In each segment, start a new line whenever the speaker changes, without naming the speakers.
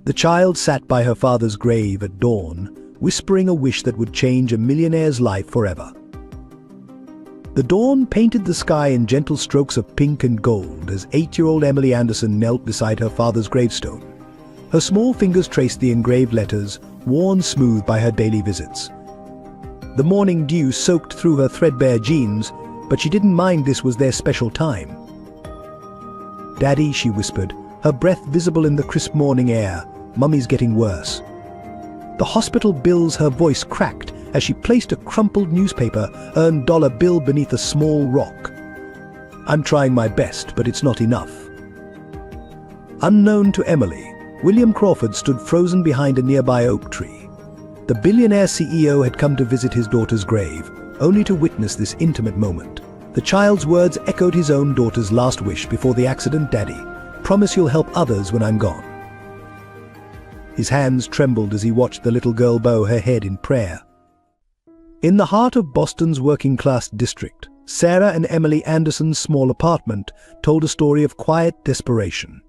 The child sat by her father's grave at dawn, whispering a wish that would change a millionaire's life forever. The dawn painted the sky in gentle strokes of pink and gold as 8-year-old Emily Anderson knelt beside her father's gravestone. Her small fingers traced the engraved letters, worn smooth by her daily visits. The morning dew soaked through her threadbare jeans, but she didn't mind. This was their special time. "Daddy," she whispered, her breath visible in the crisp morning air, "Mummy's getting worse." The hospital bills, her voice cracked as she placed a crumpled newspaper earned dollar bill beneath a small rock. "I'm trying my best, but it's not enough." Unknown to Emily, William Crawford stood frozen behind a nearby oak tree. The billionaire CEO had come to visit his daughter's grave, only to witness this intimate moment. The child's words echoed his own daughter's last wish before the accident. "Daddy, promise you'll help others when I'm gone." His hands trembled as he watched the little girl bow her head in prayer. In the heart of Boston's working-class district, Sarah and Emily Anderson's small apartment told a story of quiet desperation.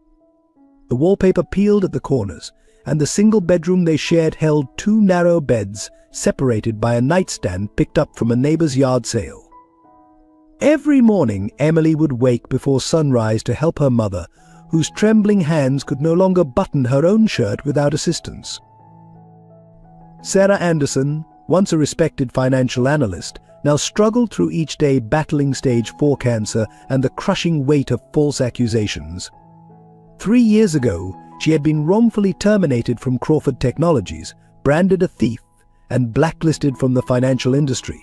The wallpaper peeled at the corners, and the single bedroom they shared held 2 narrow beds separated by a nightstand picked up from a neighbor's yard sale. Every morning, Emily would wake before sunrise to help her mother, whose trembling hands could no longer button her own shirt without assistance. Sarah Anderson, once a respected financial analyst, now struggled through each day battling stage 4 cancer and the crushing weight of false accusations. 3 years ago, she had been wrongfully terminated from Crawford Technologies, branded a thief, and blacklisted from the financial industry.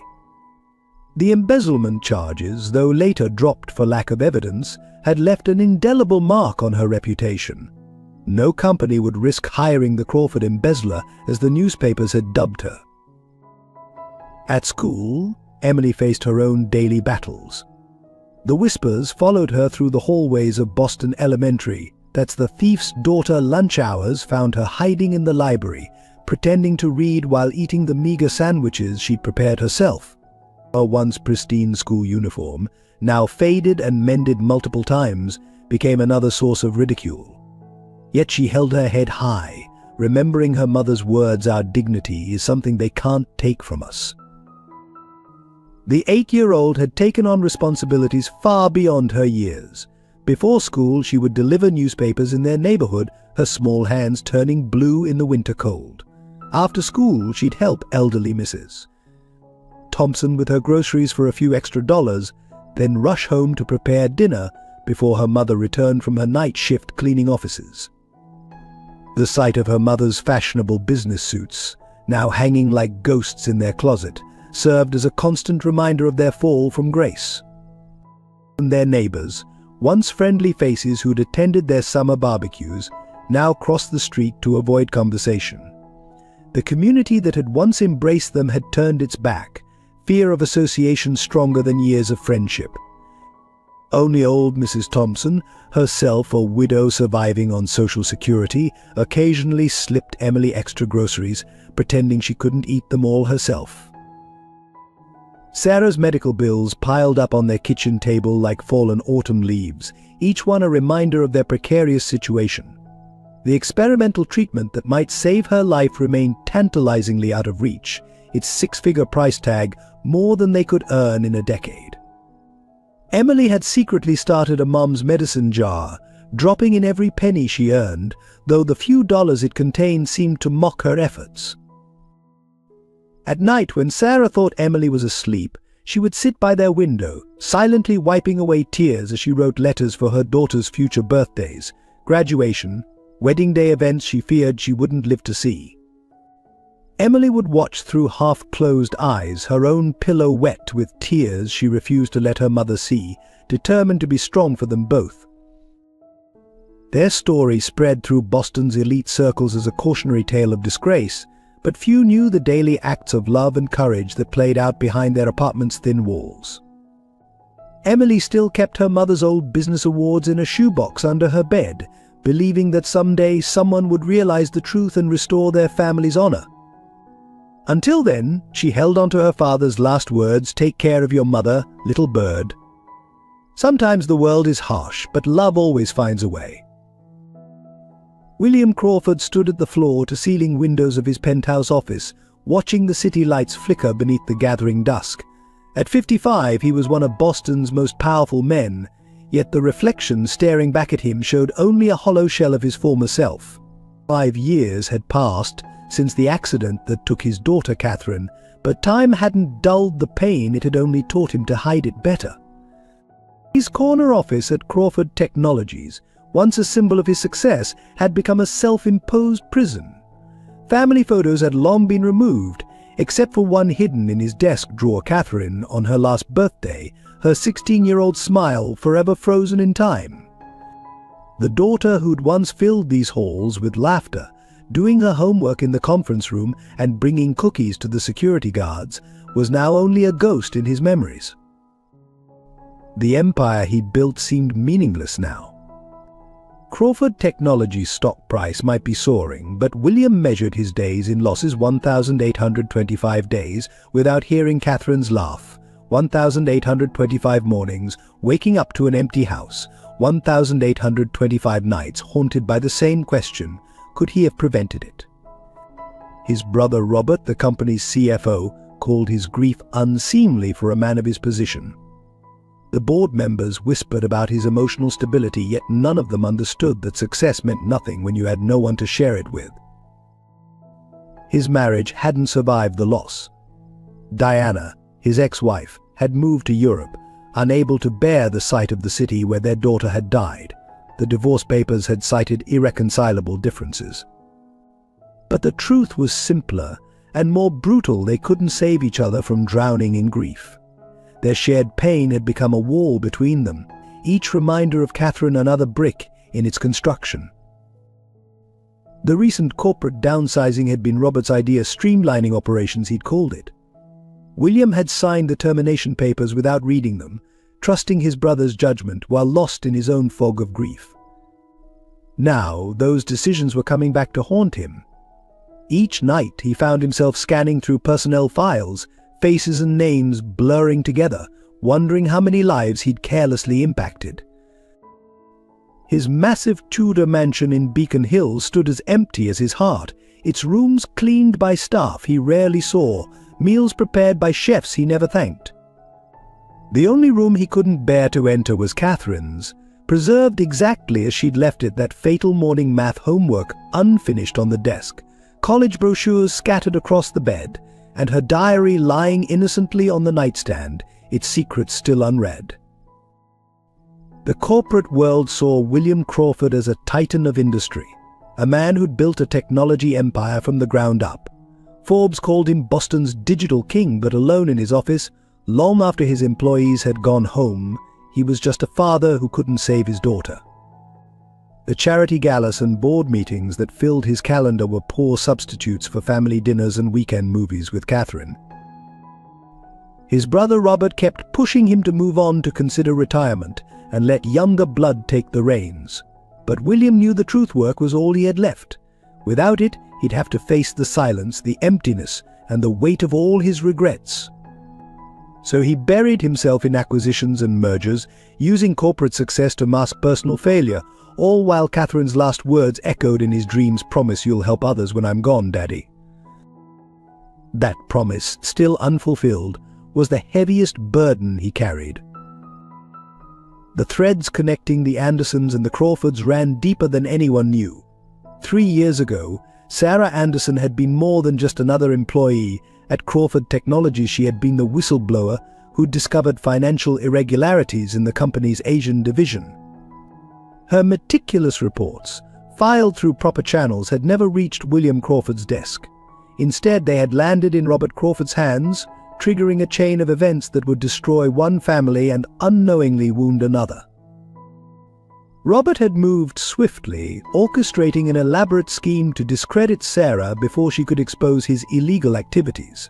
The embezzlement charges, though later dropped for lack of evidence, had left an indelible mark on her reputation. No company would risk hiring the Crawford embezzler, as the newspapers had dubbed her. At school, Emily faced her own daily battles. The whispers followed her through the hallways of Boston Elementary. That's the thief's daughter. Lunch hours found her hiding in the library, pretending to read while eating the meager sandwiches she'd prepared herself. Her once pristine school uniform, now faded and mended multiple times, became another source of ridicule. Yet she held her head high, remembering her mother's words, "Our dignity is something they can't take from us." The 8-year-old had taken on responsibilities far beyond her years. Before school, she would deliver newspapers in their neighborhood, her small hands turning blue in the winter cold. After school, she'd help elderly Mrs. Thompson with her groceries for a few extra dollars, then rush home to prepare dinner before her mother returned from her night shift cleaning offices. The sight of her mother's fashionable business suits, now hanging like ghosts in their closet, served as a constant reminder of their fall from grace. And their neighbors, once friendly faces who'd attended their summer barbecues, now crossed the street to avoid conversation. The community that had once embraced them had turned its back, fear of association stronger than years of friendship. Only old Mrs. Thompson, herself a widow surviving on Social Security, occasionally slipped Emily extra groceries, pretending she couldn't eat them all herself. Sarah's medical bills piled up on their kitchen table like fallen autumn leaves, each one a reminder of their precarious situation. The experimental treatment that might save her life remained tantalizingly out of reach, its 6-figure price tag more than they could earn in a decade. Emily had secretly started a mom's medicine jar, dropping in every penny she earned, though the few dollars it contained seemed to mock her efforts. At night, when Sarah thought Emily was asleep, she would sit by their window, silently wiping away tears as she wrote letters for her daughter's future birthdays, graduation, wedding day events she feared she wouldn't live to see. Emily would watch through half-closed eyes, her own pillow wet with tears she refused to let her mother see, determined to be strong for them both. Their story spread through Boston's elite circles as a cautionary tale of disgrace, but few knew the daily acts of love and courage that played out behind their apartment's thin walls. Emily still kept her mother's old business awards in a shoebox under her bed, believing that someday someone would realize the truth and restore their family's honor. Until then, she held on to her father's last words, "Take care of your mother, little bird." Sometimes the world is harsh, but love always finds a way. William Crawford stood at the floor-to-ceiling windows of his penthouse office, watching the city lights flicker beneath the gathering dusk. At 55, he was one of Boston's most powerful men, yet the reflection staring back at him showed only a hollow shell of his former self. 5 years had passed since the accident that took his daughter Catherine, but time hadn't dulled the pain, it had only taught him to hide it better. His corner office at Crawford Technologies, once a symbol of his success, had become a self-imposed prison. Family photos had long been removed, except for one hidden in his desk drawer. Catherine, on her last birthday, her 16-year-old smile forever frozen in time. The daughter who'd once filled these halls with laughter, doing her homework in the conference room and bringing cookies to the security guards, was now only a ghost in his memories. The empire he'd built seemed meaningless now. Crawford Technologies' stock price might be soaring, but William measured his days in losses: 1,825 days without hearing Catherine's laugh, 1,825 mornings waking up to an empty house, 1,825 nights haunted by the same question: could he have prevented it? His brother Robert, the company's CFO, called his grief unseemly for a man of his position. The board members whispered about his emotional stability, yet none of them understood that success meant nothing when you had no one to share it with. His marriage hadn't survived the loss. Diana, his ex-wife, had moved to Europe, unable to bear the sight of the city where their daughter had died. The divorce papers had cited irreconcilable differences. But the truth was simpler and more brutal. They couldn't save each other from drowning in grief. Their shared pain had become a wall between them, each reminder of Catherine another brick in its construction. The recent corporate downsizing had been Robert's idea, streamlining operations he'd called it. William had signed the termination papers without reading them, trusting his brother's judgment while lost in his own fog of grief. Now, those decisions were coming back to haunt him. Each night he found himself scanning through personnel files, faces and names blurring together, wondering how many lives he'd carelessly impacted. His massive Tudor mansion in Beacon Hill stood as empty as his heart, its rooms cleaned by staff he rarely saw, meals prepared by chefs he never thanked. The only room he couldn't bear to enter was Catherine's, preserved exactly as she'd left it, that fatal morning math homework unfinished on the desk, college brochures scattered across the bed, and her diary lying innocently on the nightstand, its secrets still unread. The corporate world saw William Crawford as a titan of industry, a man who'd built a technology empire from the ground up. Forbes called him Boston's digital king, but alone in his office, long after his employees had gone home, he was just a father who couldn't save his daughter. The charity galas and board meetings that filled his calendar were poor substitutes for family dinners and weekend movies with Catherine. His brother Robert kept pushing him to move on, to consider retirement and let younger blood take the reins. But William knew the truth: work was all he had left. Without it, he'd have to face the silence, the emptiness, and the weight of all his regrets. So he buried himself in acquisitions and mergers, using corporate success to mask personal failure, all while Catherine's last words echoed in his dreams: "Promise you'll help others when I'm gone, Daddy." That promise, still unfulfilled, was the heaviest burden he carried. The threads connecting the Andersons and the Crawfords ran deeper than anyone knew. 3 years ago, Sarah Anderson had been more than just another employee. At Crawford Technologies, she had been the whistleblower who discovered financial irregularities in the company's Asian division. Her meticulous reports, filed through proper channels, had never reached William Crawford's desk. Instead, they had landed in Robert Crawford's hands, triggering a chain of events that would destroy one family and unknowingly wound another. Robert had moved swiftly, orchestrating an elaborate scheme to discredit Sarah before she could expose his illegal activities.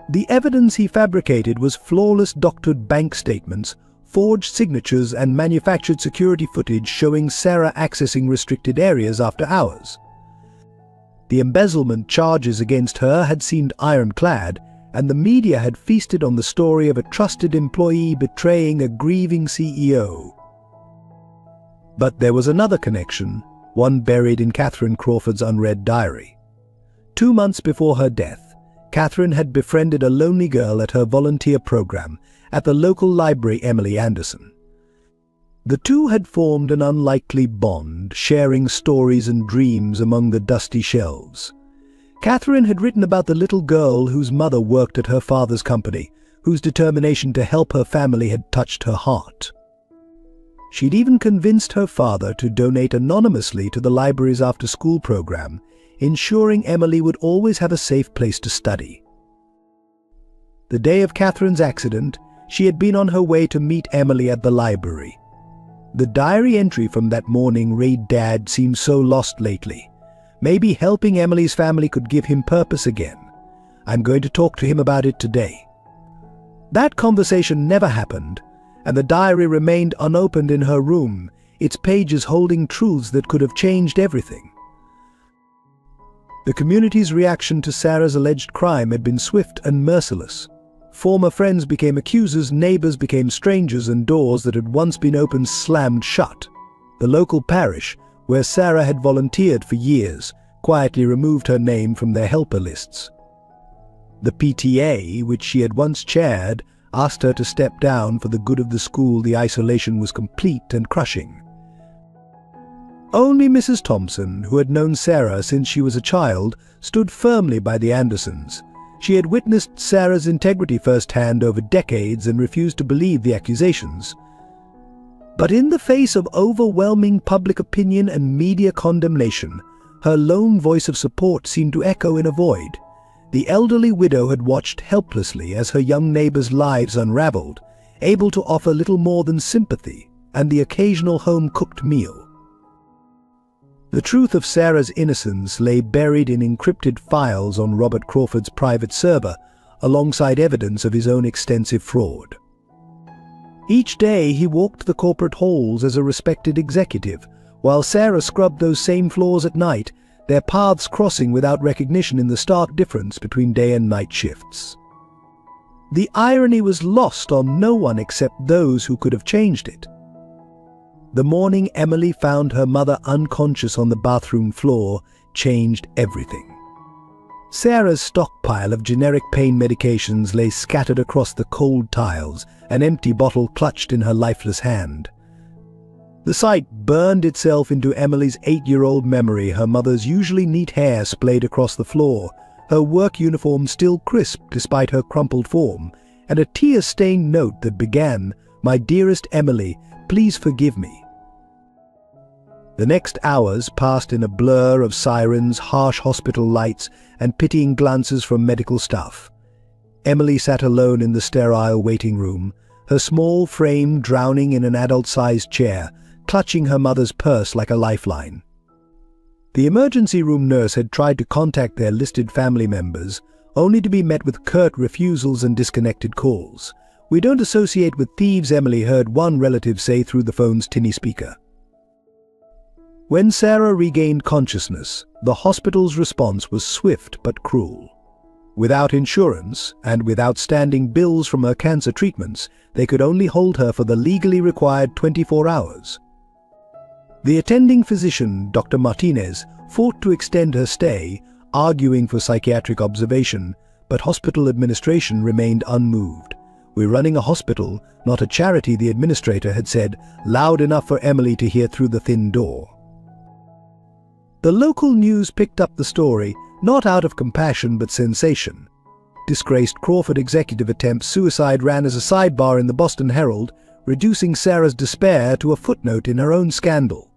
The evidence he fabricated was flawless doctored bank statements, forged signatures, and manufactured security footage showing Sarah accessing restricted areas after hours. The embezzlement charges against her had seemed ironclad, and the media had feasted on the story of a trusted employee betraying a grieving CEO. But there was another connection, one buried in Catherine Crawford's unread diary. 2 months before her death, Catherine had befriended a lonely girl at her volunteer program at the local library, Emily Anderson. The two had formed an unlikely bond, sharing stories and dreams among the dusty shelves. Catherine had written about the little girl whose mother worked at her father's company, whose determination to help her family had touched her heart. She'd even convinced her father to donate anonymously to the library's after-school program, ensuring Emily would always have a safe place to study. The day of Catherine's accident, she had been on her way to meet Emily at the library. The diary entry from that morning read, "Dad seems so lost lately. Maybe helping Emily's family could give him purpose again. I'm going to talk to him about it today." That conversation never happened, and the diary remained unopened in her room, its pages holding truths that could have changed everything. The community's reaction to Sarah's alleged crime had been swift and merciless. Former friends became accusers, neighbors became strangers, and doors that had once been open slammed shut. The local parish, where Sarah had volunteered for years, quietly removed her name from their helper lists. The PTA, which she had once chaired, asked her to step down. For the good of the school, the isolation was complete and crushing. Only Mrs. Thompson, who had known Sarah since she was a child, stood firmly by the Andersons. She had witnessed Sarah's integrity firsthand over decades and refused to believe the accusations. But in the face of overwhelming public opinion and media condemnation, her lone voice of support seemed to echo in a void. The elderly widow had watched helplessly as her young neighbors' lives unraveled, able to offer little more than sympathy and the occasional home-cooked meal. The truth of Sarah's innocence lay buried in encrypted files on Robert Crawford's private server, alongside evidence of his own extensive fraud. Each day he walked the corporate halls as a respected executive, while Sarah scrubbed those same floors at night, their paths crossing without recognition in the stark difference between day and night shifts. The irony was lost on no one except those who could have changed it. The morning Emily found her mother unconscious on the bathroom floor changed everything. Sarah's stockpile of generic pain medications lay scattered across the cold tiles, an empty bottle clutched in her lifeless hand. The sight burned itself into Emily's 8-year-old memory, her mother's usually neat hair splayed across the floor, her work uniform still crisp despite her crumpled form, and a tear-stained note that began, "My dearest Emily, please forgive me." The next hours passed in a blur of sirens, harsh hospital lights, and pitying glances from medical staff. Emily sat alone in the sterile waiting room, her small frame drowning in an adult-sized chair, clutching her mother's purse like a lifeline. The emergency room nurse had tried to contact their listed family members, only to be met with curt refusals and disconnected calls. "We don't associate with thieves," Emily heard one relative say through the phone's tinny speaker. When Sarah regained consciousness, the hospital's response was swift but cruel. Without insurance, and with outstanding bills from her cancer treatments, they could only hold her for the legally required 24 hours. The attending physician, Dr. Martinez, fought to extend her stay, arguing for psychiatric observation, but hospital administration remained unmoved. "We're running a hospital, not a charity," the administrator had said, loud enough for Emily to hear through the thin door. The local news picked up the story, not out of compassion but sensation. Disgraced Crawford executive attempts suicide ran as a sidebar in the Boston Herald, reducing Sarah's despair to a footnote in her own scandal.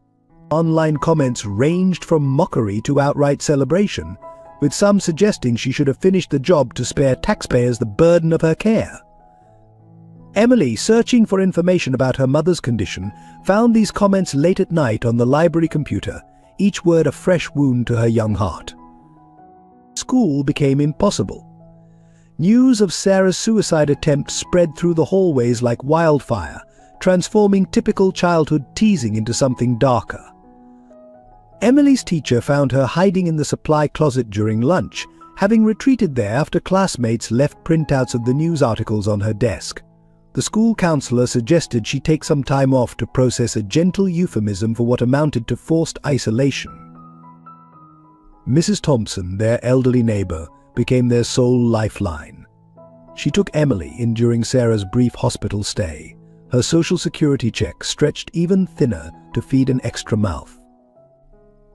Online comments ranged from mockery to outright celebration, with some suggesting she should have finished the job to spare taxpayers the burden of her care. Emily, searching for information about her mother's condition, found these comments late at night on the library computer, each word a fresh wound to her young heart. School became impossible. News of Sarah's suicide attempt spread through the hallways like wildfire, transforming typical childhood teasing into something darker. Emily's teacher found her hiding in the supply closet during lunch, having retreated there after classmates left printouts of the news articles on her desk. The school counselor suggested she take some time off to process, a gentle euphemism for what amounted to forced isolation. Mrs. Thompson, their elderly neighbor, became their sole lifeline. She took Emily in during Sarah's brief hospital stay, her social security check stretched even thinner to feed an extra mouth.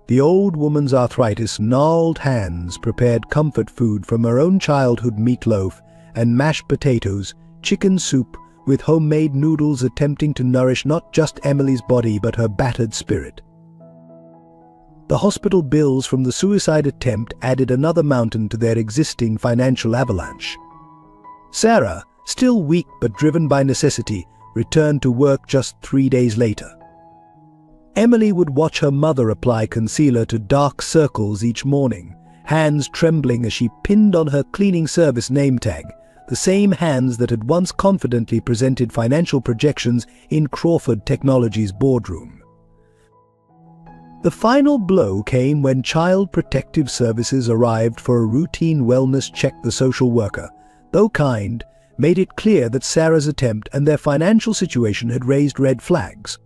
The old woman's arthritis gnarled hands prepared comfort food from her own childhood: meatloaf and mashed potatoes, chicken soup, with homemade noodles attempting to nourish not just Emily's body but her battered spirit. The hospital bills from the suicide attempt added another mountain to their existing financial avalanche. Sarah, still weak but driven by necessity, returned to work just 3 days later. Emily would watch her mother apply concealer to dark circles each morning, hands trembling as she pinned on her cleaning service name tag, the same hands that had once confidently presented financial projections in Crawford Technologies' boardroom. The final blow came when Child Protective Services arrived for a routine wellness check. The social worker, though kind, made it clear that Sarah's attempt and their financial situation had raised red flags.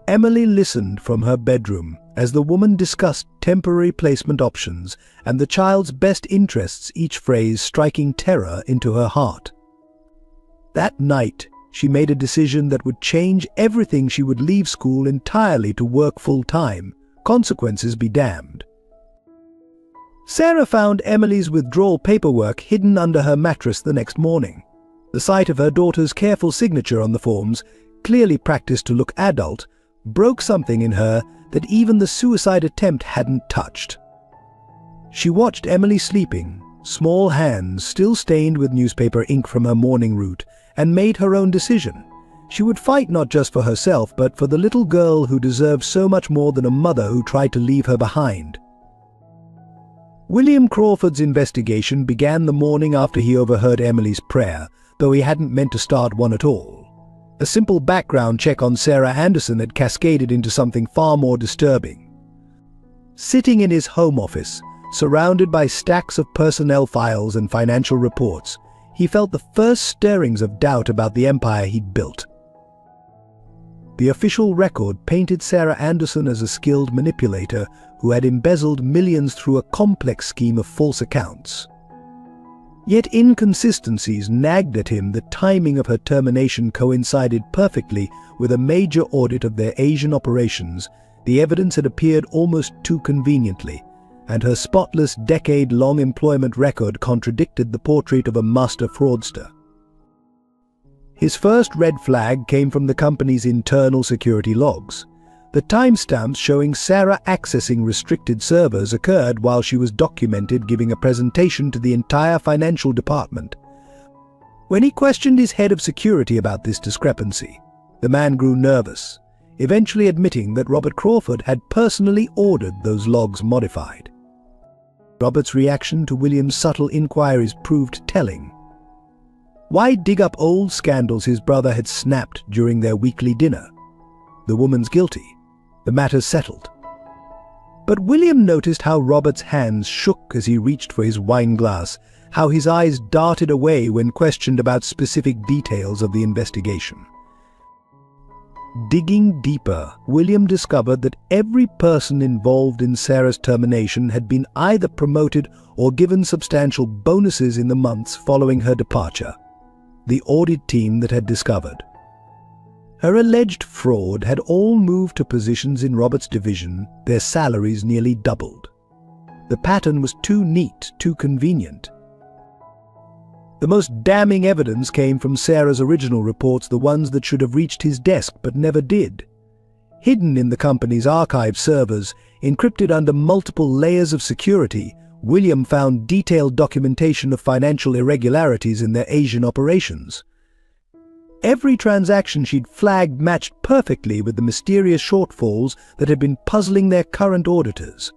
Emily listened from her bedroom as the woman discussed temporary placement options and the child's best interests, each phrase striking terror into her heart. That night, she made a decision that would change everything. She would leave school entirely to work full-time, consequences be damned. Sarah found Emily's withdrawal paperwork hidden under her mattress the next morning. The sight of her daughter's careful signature on the forms, clearly practiced to look adult, broke something in her that even the suicide attempt hadn't touched. She watched Emily sleeping, small hands still stained with newspaper ink from her morning route, and made her own decision. She would fight not just for herself but for the little girl who deserved so much more than a mother who tried to leave her behind. William Crawford's investigation began the morning after he overheard Emily's prayer, though he hadn't meant to start one at all. A simple background check on Sarah Anderson had cascaded into something far more disturbing. Sitting in his home office, surrounded by stacks of personnel files and financial reports, he felt the first stirrings of doubt about the empire he'd built. The official record painted Sarah Anderson as a skilled manipulator who had embezzled millions through a complex scheme of false accounts. Yet inconsistencies nagged at him. The timing of her termination coincided perfectly with a major audit of their Asian operations. The evidence had appeared almost too conveniently, and her spotless decade-long employment record contradicted the portrait of a master fraudster. His first red flag came from the company's internal security logs. The timestamps showing Sarah accessing restricted servers occurred while she was documented giving a presentation to the entire financial department. When he questioned his head of security about this discrepancy, the man grew nervous, eventually admitting that Robert Crawford had personally ordered those logs modified. Robert's reaction to William's subtle inquiries proved telling. Why dig up old scandals his brother had snapped during their weekly dinner? The woman's guilty. The matter's settled. But William noticed how Robert's hands shook as he reached for his wine glass, how his eyes darted away when questioned about specific details of the investigation. Digging deeper, William discovered that every person involved in Sarah's termination had been either promoted or given substantial bonuses in the months following her departure. The audit team that had discovered her alleged fraud had all moved to positions in Robert's division, their salaries nearly doubled. The pattern was too neat, too convenient. The most damning evidence came from Sarah's original reports, the ones that should have reached his desk but never did. Hidden in the company's archive servers, encrypted under multiple layers of security, William found detailed documentation of financial irregularities in their Asian operations. Every transaction she'd flagged matched perfectly with the mysterious shortfalls that had been puzzling their current auditors.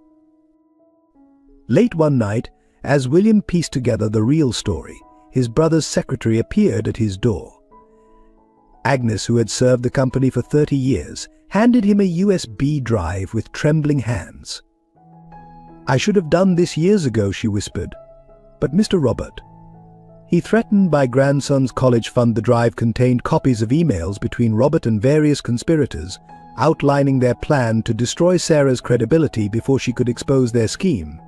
Late one night, as William pieced together the real story, his brother's secretary appeared at his door. Agnes, who had served the company for 30 years, handed him a USB drive with trembling hands. "I should have done this years ago," she whispered. "But Mr. Robert." He threatened by grandson's college fund. The drive contained copies of emails between Robert and various conspirators, outlining their plan to destroy Sarah's credibility before she could expose their scheme.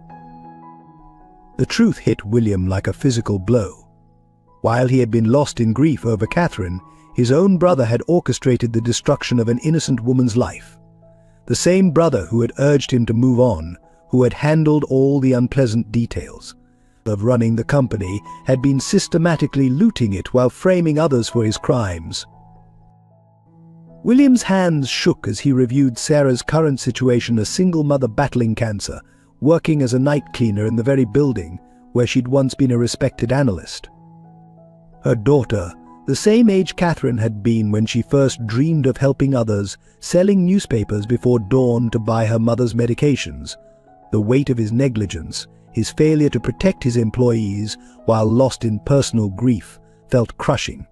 The truth hit William like a physical blow. While he had been lost in grief over Catherine, his own brother had orchestrated the destruction of an innocent woman's life. The same brother who had urged him to move on, who had handled all the unpleasant details of running the company, had been systematically looting it while framing others for his crimes. William's hands shook as he reviewed Sarah's current situation, a single mother battling cancer, working as a night cleaner in the very building where she'd once been a respected analyst. Her daughter, the same age Catherine had been when she first dreamed of helping others, selling newspapers before dawn to buy her mother's medications. The weight of his negligence, his failure to protect his employees while lost in personal grief, felt crushing.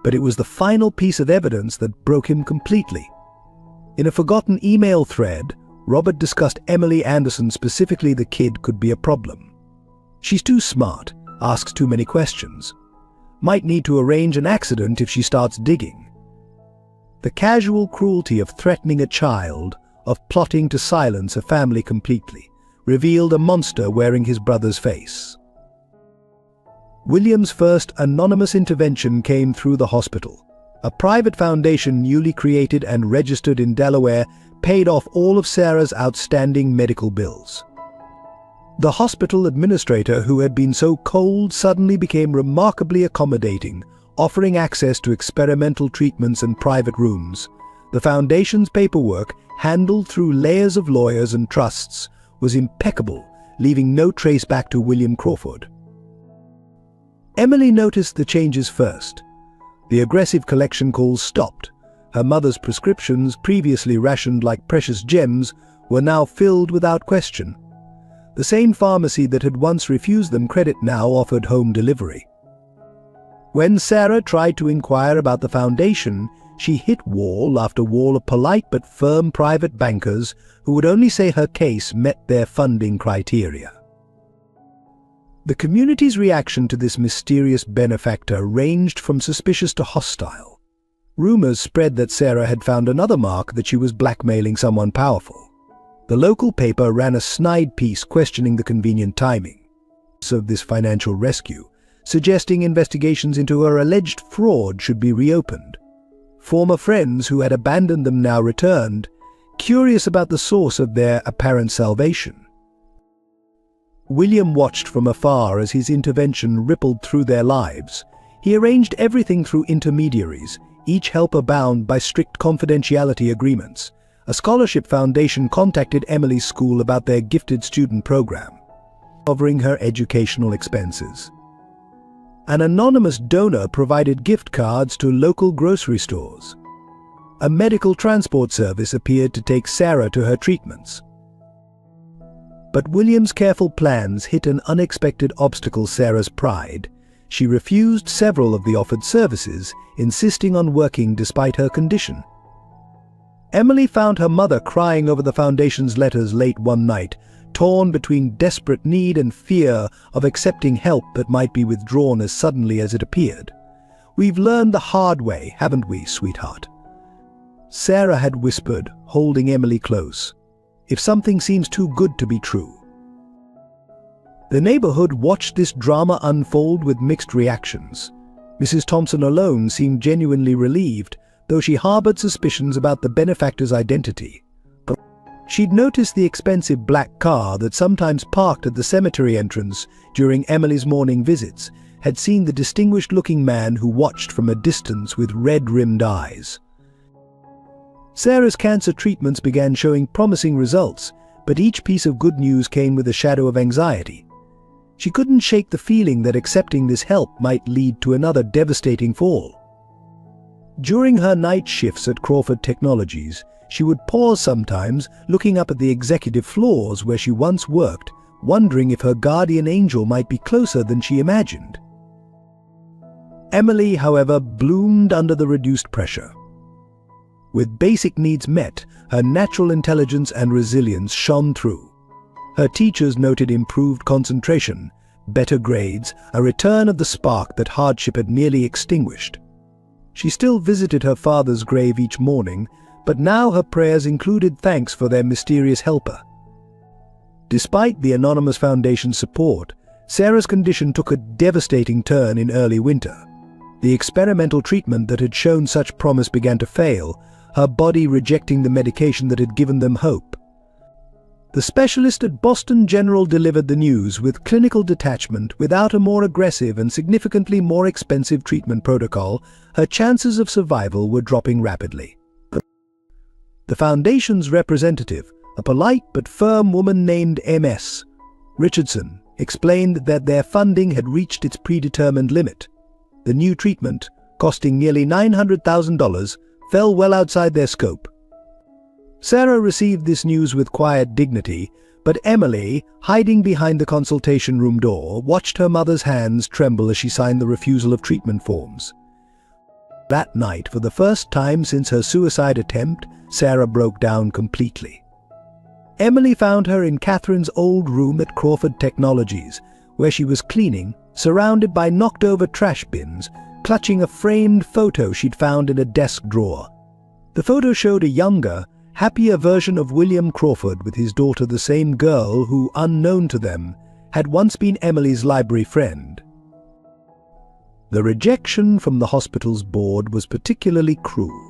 But it was the final piece of evidence that broke him completely. In a forgotten email thread, Robert discussed Emily Anderson. Specifically, the kid could be a problem. She's too smart, asks too many questions. Might need to arrange an accident if she starts digging. The casual cruelty of threatening a child, of plotting to silence a family completely, revealed a monster wearing his brother's face. William's first anonymous intervention came through the hospital. A private foundation newly created and registered in Delaware paid off all of Sarah's outstanding medical bills. The hospital administrator, who had been so cold, suddenly became remarkably accommodating, offering access to experimental treatments and private rooms. The foundation's paperwork, handled through layers of lawyers and trusts, was impeccable, leaving no trace back to William Crawford. Emily noticed the changes first. The aggressive collection calls stopped. Her mother's prescriptions, previously rationed like precious gems, were now filled without question. The same pharmacy that had once refused them credit now offered home delivery. When Sarah tried to inquire about the foundation, she hit wall after wall of polite but firm private bankers who would only say her case met their funding criteria. The community's reaction to this mysterious benefactor ranged from suspicious to hostile. Rumors spread that Sarah had found another mark, that she was blackmailing someone powerful. The local paper ran a snide piece questioning the convenient timing of this financial rescue, suggesting investigations into her alleged fraud should be reopened. Former friends who had abandoned them now returned, curious about the source of their apparent salvation. William watched from afar as his intervention rippled through their lives. He arranged everything through intermediaries, each helper bound by strict confidentiality agreements. A scholarship foundation contacted Emily's school about their gifted student program, covering her educational expenses. An anonymous donor provided gift cards to local grocery stores. A medical transport service appeared to take Sarah to her treatments. But William's careful plans hit an unexpected obstacle: Sarah's pride. She refused several of the offered services, insisting on working despite her condition. Emily found her mother crying over the foundation's letters late one night, torn between desperate need and fear of accepting help that might be withdrawn as suddenly as it appeared. "We've learned the hard way, haven't we, sweetheart?" Sarah had whispered, holding Emily close. "If something seems too good to be true." The neighborhood watched this drama unfold with mixed reactions. Mrs. Thompson alone seemed genuinely relieved, though she harbored suspicions about the benefactor's identity. She'd noticed the expensive black car that sometimes parked at the cemetery entrance during Emily's morning visits, had seen the distinguished-looking man who watched from a distance with red-rimmed eyes. Sarah's cancer treatments began showing promising results, but each piece of good news came with a shadow of anxiety. She couldn't shake the feeling that accepting this help might lead to another devastating fall. During her night shifts at Crawford Technologies, she would pause sometimes, looking up at the executive floors where she once worked, wondering if her guardian angel might be closer than she imagined. Emily, however, bloomed under the reduced pressure. With basic needs met, her natural intelligence and resilience shone through. Her teachers noted improved concentration, better grades, a return of the spark that hardship had nearly extinguished. She still visited her father's grave each morning, but now her prayers included thanks for their mysterious helper. Despite the anonymous foundation's support, Sarah's condition took a devastating turn in early winter. The experimental treatment that had shown such promise began to fail, her body rejecting the medication that had given them hope. The specialist at Boston General delivered the news with clinical detachment. Without a more aggressive and significantly more expensive treatment protocol, her chances of survival were dropping rapidly. The Foundation's representative, a polite but firm woman named M.S. Richardson, explained that their funding had reached its predetermined limit. The new treatment, costing nearly $900,000, fell well outside their scope. Sarah received this news with quiet dignity, but Emily, hiding behind the consultation room door, watched her mother's hands tremble as she signed the refusal of treatment forms. That night, for the first time since her suicide attempt, Sarah broke down completely. Emily found her in Catherine's old room at Crawford Technologies, where she was cleaning, surrounded by knocked-over trash bins, clutching a framed photo she'd found in a desk drawer. The photo showed a younger, happier version of William Crawford with his daughter, the same girl who, unknown to them, had once been Emily's library friend. The rejection from the hospital's board was particularly cruel.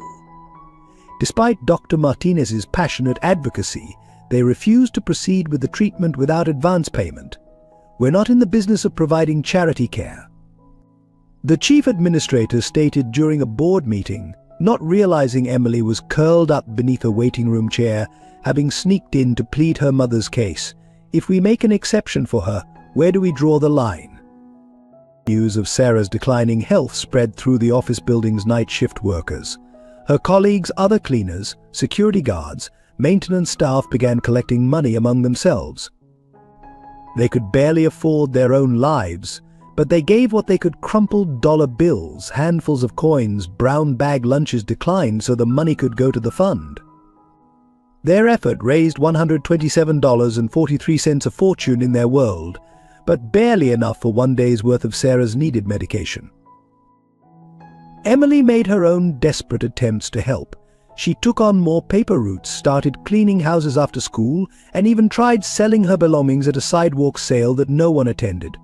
Despite Dr. Martinez's passionate advocacy, they refused to proceed with the treatment without advance payment. "We're not in the business of providing charity care," the chief administrator stated during a board meeting, not realizing Emily was curled up beneath a waiting room chair, having sneaked in to plead her mother's case. "If we make an exception for her, where do we draw the line?" News of Sarah's declining health spread through the office building's night shift workers. Her colleagues, other cleaners, security guards, maintenance staff began collecting money among themselves. They could barely afford their own lives, but they gave what they could: crumpled dollar bills, handfuls of coins. Brown bag lunches declined so the money could go to the fund. Their effort raised $127.43, a fortune in their world, but barely enough for one day's worth of Sarah's needed medication. Emily made her own desperate attempts to help. She took on more paper routes, started cleaning houses after school, and even tried selling her belongings at a sidewalk sale that no one attended.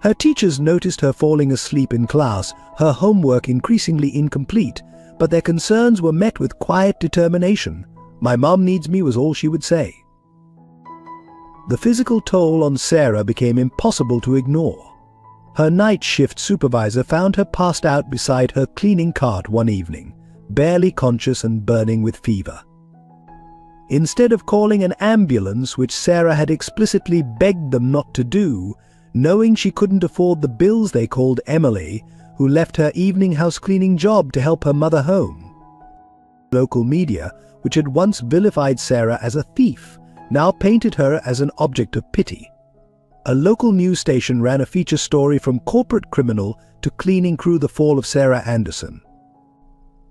Her teachers noticed her falling asleep in class, her homework increasingly incomplete, but their concerns were met with quiet determination. "My mom needs me," was all she would say. The physical toll on Sarah became impossible to ignore. Her night shift supervisor found her passed out beside her cleaning cart one evening, barely conscious and burning with fever. Instead of calling an ambulance, which Sarah had explicitly begged them not to do, knowing she couldn't afford the bills, they called Emily, who left her evening house cleaning job to help her mother home. Local media, which had once vilified Sarah as a thief, now painted her as an object of pity. A local news station ran a feature story from corporate criminal to cleaning crew: the fall of Sarah Anderson.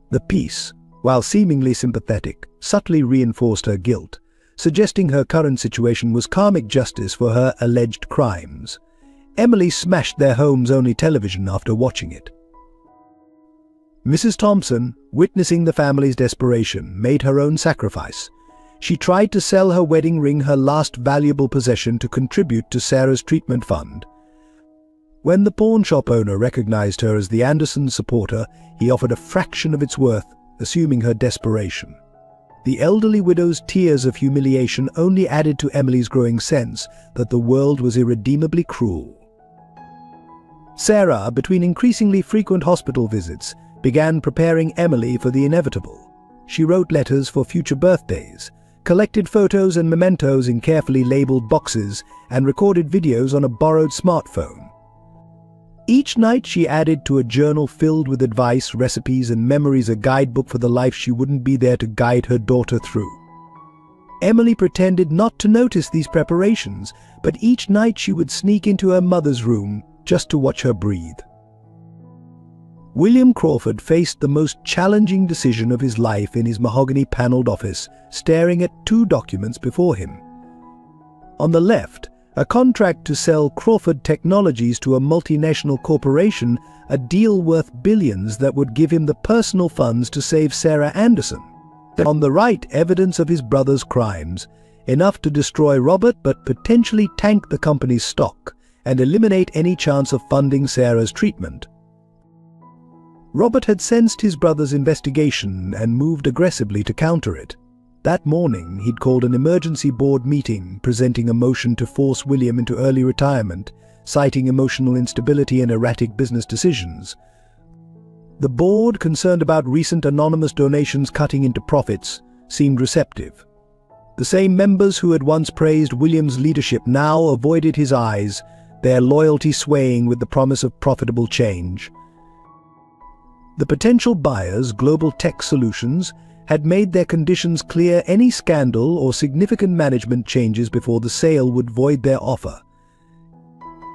The piece, while seemingly sympathetic, subtly reinforced her guilt, suggesting her current situation was karmic justice for her alleged crimes. Emily smashed their home's only television after watching it. Mrs. Thompson, witnessing the family's desperation, made her own sacrifice. She tried to sell her wedding ring, her last valuable possession, to contribute to Sarah's treatment fund. When the pawn shop owner recognized her as the Anderson supporter, he offered a fraction of its worth, assuming her desperation. The elderly widow's tears of humiliation only added to Emily's growing sense that the world was irredeemably cruel. Sarah, between increasingly frequent hospital visits, began preparing Emily for the inevitable. She wrote letters for future birthdays, collected photos and mementos in carefully labeled boxes, and recorded videos on a borrowed smartphone. Each night she added to a journal filled with advice, recipes, and memories, a guidebook for the life she wouldn't be there to guide her daughter through. Emily pretended not to notice these preparations, but each night she would sneak into her mother's room just to watch her breathe. William Crawford faced the most challenging decision of his life in his mahogany-paneled office, staring at two documents before him. On the left, A contract to sell Crawford Technologies to a multinational corporation, a deal worth billions that would give him the personal funds to save Sarah Anderson. On the right, evidence of his brother's crimes, enough to destroy Robert but potentially tank the company's stock and eliminate any chance of funding Sarah's treatment. Robert had sensed his brother's investigation and moved aggressively to counter it. That morning, he'd called an emergency board meeting, presenting a motion to force William into early retirement, citing emotional instability and erratic business decisions. The board, concerned about recent anonymous donations cutting into profits, seemed receptive. The same members who had once praised William's leadership now avoided his eyes, their loyalty swaying with the promise of profitable change. The potential buyers, Global Tech Solutions, had made their conditions clear. Any scandal or significant management changes before the sale would void their offer.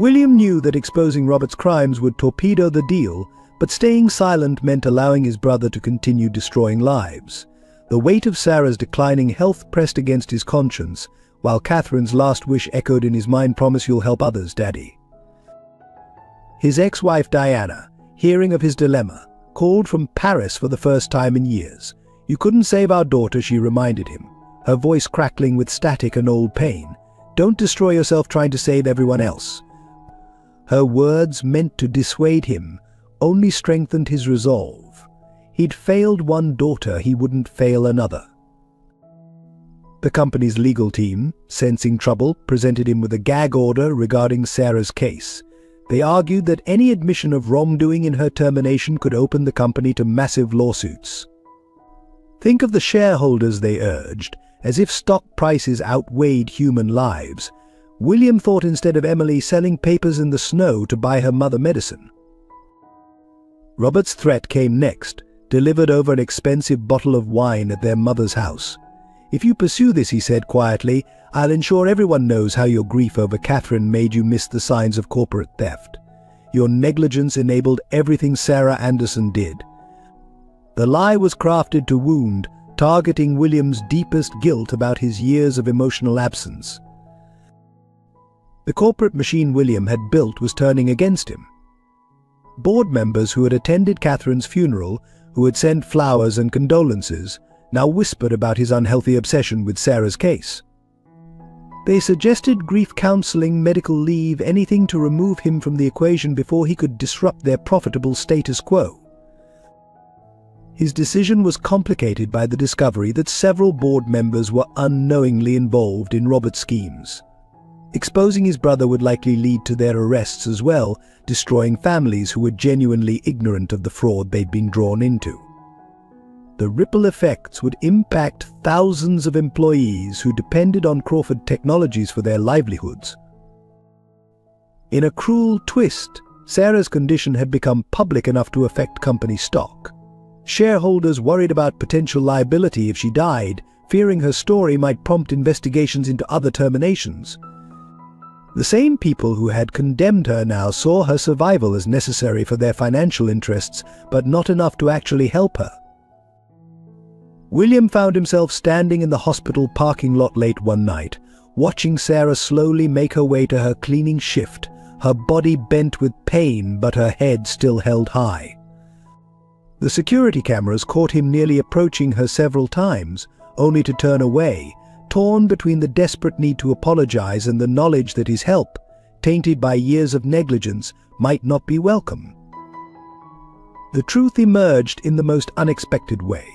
William knew that exposing Robert's crimes would torpedo the deal, but staying silent meant allowing his brother to continue destroying lives. The weight of Sarah's declining health pressed against his conscience, while Catherine's last wish echoed in his mind, "Promise you'll help others, Daddy." His ex-wife Diana, hearing of his dilemma, called from Paris for the first time in years. "You couldn't save our daughter," she reminded him, her voice crackling with static and old pain. "Don't destroy yourself trying to save everyone else." Her words, meant to dissuade him, only strengthened his resolve. He'd failed one daughter, he wouldn't fail another. The company's legal team, sensing trouble, presented him with a gag order regarding Sarah's case. They argued that any admission of wrongdoing in her termination could open the company to massive lawsuits. Think of the shareholders, they urged, as if stock prices outweighed human lives. William thought instead of Emily selling papers in the snow to buy her mother medicine. Robert's threat came next, delivered over an expensive bottle of wine at their mother's house. "If you pursue this," he said quietly, "I'll ensure everyone knows how your grief over Catherine made you miss the signs of corporate theft. Your negligence enabled everything Sarah Anderson did." The lie was crafted to wound, targeting William's deepest guilt about his years of emotional absence. The corporate machine William had built was turning against him. Board members who had attended Catherine's funeral, who had sent flowers and condolences, now whispered about his unhealthy obsession with Sarah's case. They suggested grief counseling, medical leave, anything to remove him from the equation before he could disrupt their profitable status quo. His decision was complicated by the discovery that several board members were unknowingly involved in Robert's schemes. Exposing his brother would likely lead to their arrests as well, destroying families who were genuinely ignorant of the fraud they'd been drawn into. The ripple effects would impact thousands of employees who depended on Crawford Technologies for their livelihoods. In a cruel twist, Sarah's condition had become public enough to affect company stock. Shareholders worried about potential liability if she died, fearing her story might prompt investigations into other terminations. The same people who had condemned her now saw her survival as necessary for their financial interests, but not enough to actually help her. William found himself standing in the hospital parking lot late one night, watching Sarah slowly make her way to her cleaning shift, her body bent with pain but her head still held high. The security cameras caught him nearly approaching her several times, only to turn away, torn between the desperate need to apologize and the knowledge that his help, tainted by years of negligence, might not be welcome. The truth emerged in the most unexpected way.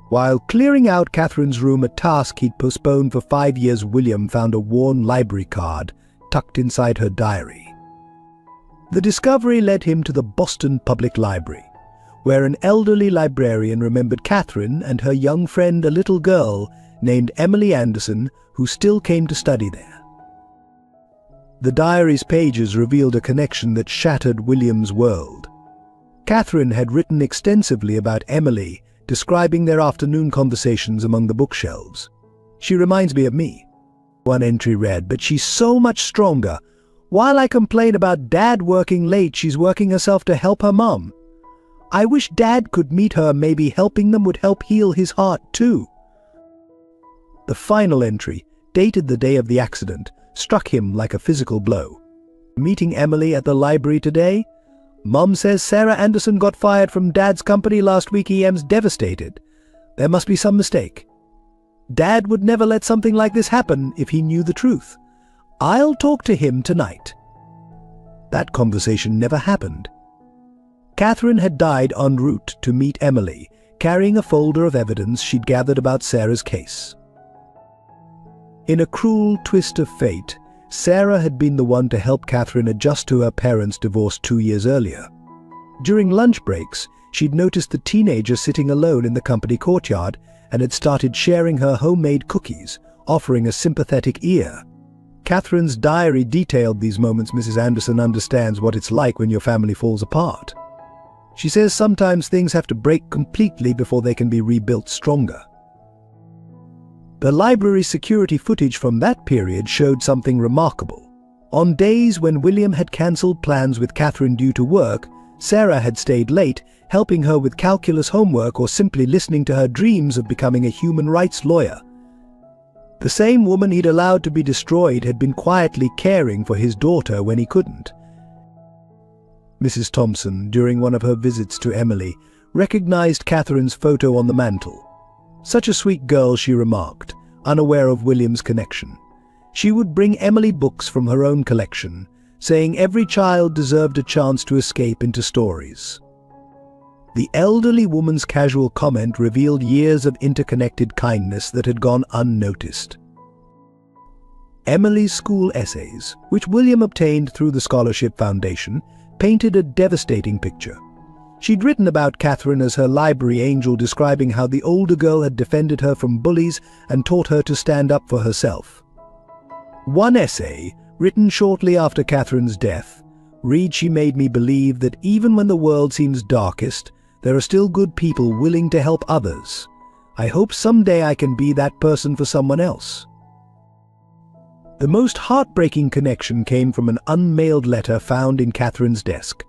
While clearing out Catherine's room, a task he'd postponed for 5 years, William found a worn library card tucked inside her diary. The discovery led him to the Boston Public Library, where an elderly librarian remembered Catherine and her young friend, a little girl named Emily Anderson, who still came to study there. The diary's pages revealed a connection that shattered William's world. Catherine had written extensively about Emily, describing their afternoon conversations among the bookshelves. "She reminds me of me," one entry read, "but she's so much stronger. While I complain about Dad working late, she's working herself to help her mom. I wish Dad could meet her, maybe helping them would help heal his heart too." The final entry, dated the day of the accident, struck him like a physical blow. Meeting Emily at the library today? Mom says Sarah Anderson got fired from Dad's company last week. EM's devastated. There must be some mistake. Dad would never let something like this happen if he knew the truth. I'll talk to him tonight. That conversation never happened. Catherine had died en route to meet Emily, carrying a folder of evidence she'd gathered about Sarah's case. In a cruel twist of fate, Sarah had been the one to help Catherine adjust to her parents' divorce 2 years earlier. During lunch breaks, she'd noticed the teenager sitting alone in the company courtyard and had started sharing her homemade cookies, offering a sympathetic ear. Catherine's diary detailed these moments. Mrs. Anderson understands what it's like when your family falls apart. She says sometimes things have to break completely before they can be rebuilt stronger. The library's security footage from that period showed something remarkable. On days when William had cancelled plans with Catherine due to work, Sarah had stayed late, helping her with calculus homework or simply listening to her dreams of becoming a human rights lawyer. The same woman he'd allowed to be destroyed had been quietly caring for his daughter when he couldn't. Mrs. Thompson, during one of her visits to Emily, recognized Catherine's photo on the mantel. Such a sweet girl, she remarked, unaware of William's connection. She would bring Emily books from her own collection, saying every child deserved a chance to escape into stories. The elderly woman's casual comment revealed years of interconnected kindness that had gone unnoticed. Emily's school essays, which William obtained through the Scholarship Foundation, painted a devastating picture. She'd written about Catherine as her library angel, describing how the older girl had defended her from bullies and taught her to stand up for herself. One essay, written shortly after Catherine's death, reads, "She made me believe that even when the world seems darkest, there are still good people willing to help others. I hope someday I can be that person for someone else." The most heartbreaking connection came from an unmailed letter found in Catherine's desk.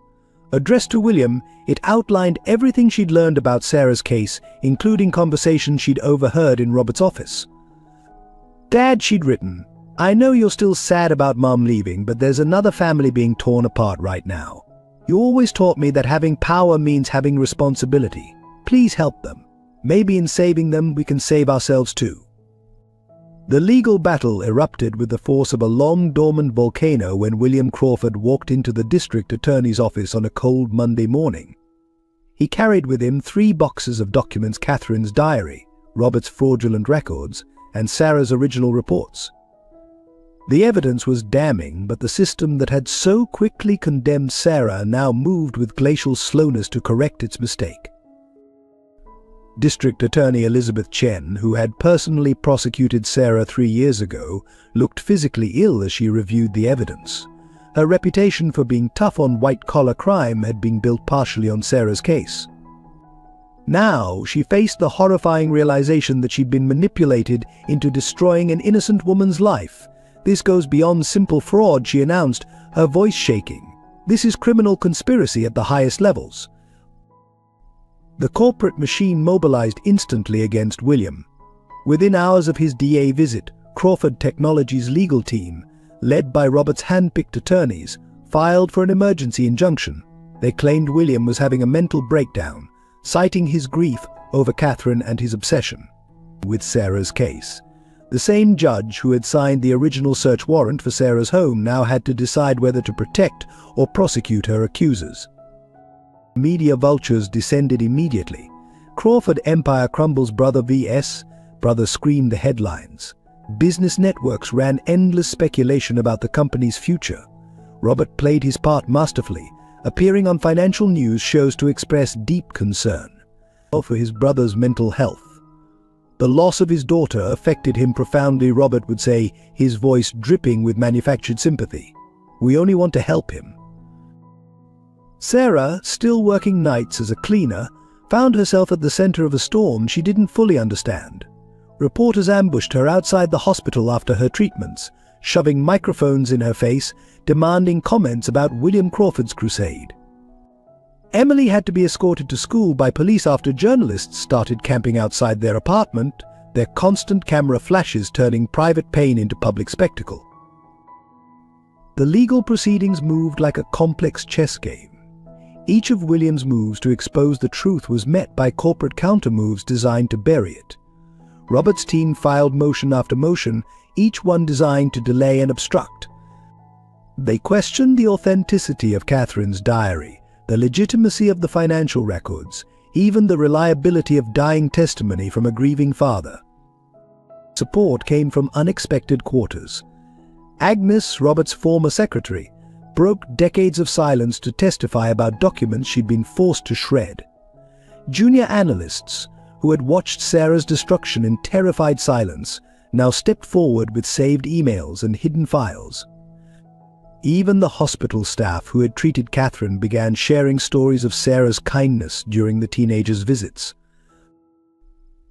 Addressed to William, it outlined everything she'd learned about Sarah's case, including conversations she'd overheard in Robert's office. "Dad," she'd written, "I know you're still sad about Mom leaving, but there's another family being torn apart right now. You always taught me that having power means having responsibility. Please help them. Maybe in saving them, we can save ourselves too." The legal battle erupted with the force of a long-dormant volcano when William Crawford walked into the district attorney's office on a cold Monday morning. He carried with him 3 boxes of documents: Catherine's diary, Robert's fraudulent records, and Sarah's original reports. The evidence was damning, but the system that had so quickly condemned Sarah now moved with glacial slowness to correct its mistake. District Attorney Elizabeth Chen, who had personally prosecuted Sarah 3 years ago, looked physically ill as she reviewed the evidence. Her reputation for being tough on white-collar crime had been built partially on Sarah's case. Now she faced the horrifying realization that she'd been manipulated into destroying an innocent woman's life. "This goes beyond simple fraud," she announced, her voice shaking. "This is criminal conspiracy at the highest levels." The corporate machine mobilized instantly against William. Within hours of his DA visit, Crawford Technologies' legal team, led by Robert's hand-picked attorneys, filed for an emergency injunction. They claimed William was having a mental breakdown, citing his grief over Catherine and his obsession with Sarah's case. The same judge who had signed the original search warrant for Sarah's home now had to decide whether to protect or prosecute her accusers. Media vultures descended immediately. "Crawford Empire crumbles, brother vs. brother," screamed the headlines. Business networks ran endless speculation about the company's future. Robert played his part masterfully, appearing on financial news shows to express deep concern for his brother's mental health. The loss of his daughter affected him profoundly, Robert would say, his voice dripping with manufactured sympathy. "We only want to help him." Sarah, still working nights as a cleaner, found herself at the center of a storm she didn't fully understand. Reporters ambushed her outside the hospital after her treatments, shoving microphones in her face, demanding comments about William Crawford's crusade. Emily had to be escorted to school by police after journalists started camping outside their apartment, their constant camera flashes turning private pain into public spectacle. The legal proceedings moved like a complex chess game. Each of William's moves to expose the truth was met by corporate counter-moves designed to bury it. Robert's team filed motion after motion, each one designed to delay and obstruct. They questioned the authenticity of Catherine's diary, the legitimacy of the financial records, even the reliability of dying testimony from a grieving father. Support came from unexpected quarters. Agnes, Robert's former secretary, broke decades of silence to testify about documents she'd been forced to shred. Junior analysts, who had watched Sarah's destruction in terrified silence, now stepped forward with saved emails and hidden files. Even the hospital staff who had treated Catherine began sharing stories of Sarah's kindness during the teenager's visits.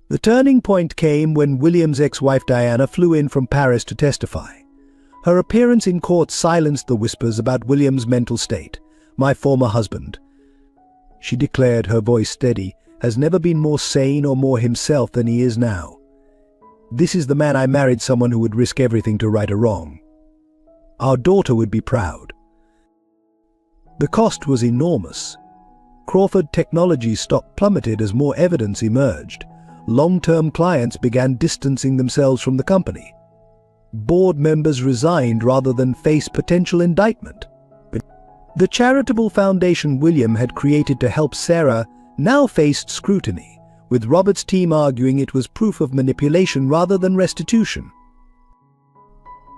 The turning point came when William's ex-wife Diana flew in from Paris to testify. Her appearance in court silenced the whispers about William's mental state. "My former husband," she declared, her voice steady, "has never been more sane or more himself than he is now. This is the man I married, someone who would risk everything to right a wrong. Our daughter would be proud." The cost was enormous. Crawford Technologies' stock plummeted as more evidence emerged. Long-term clients began distancing themselves from the company. Board members resigned rather than face potential indictment. The charitable foundation William had created to help Sarah now faced scrutiny, with Robert's team arguing it was proof of manipulation rather than restitution.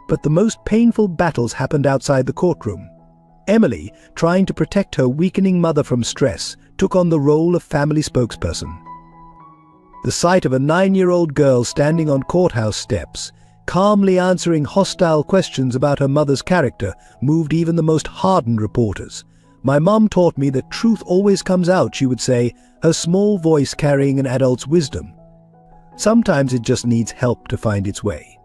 But the most painful battles happened outside the courtroom. Emily, trying to protect her weakening mother from stress, took on the role of family spokesperson. The sight of a 9-year-old girl standing on courthouse steps, calmly answering hostile questions about her mother's character, moved even the most hardened reporters. "My mom taught me that truth always comes out," she would say, her small voice carrying an adult's wisdom. Sometimes it just needs help to find its way.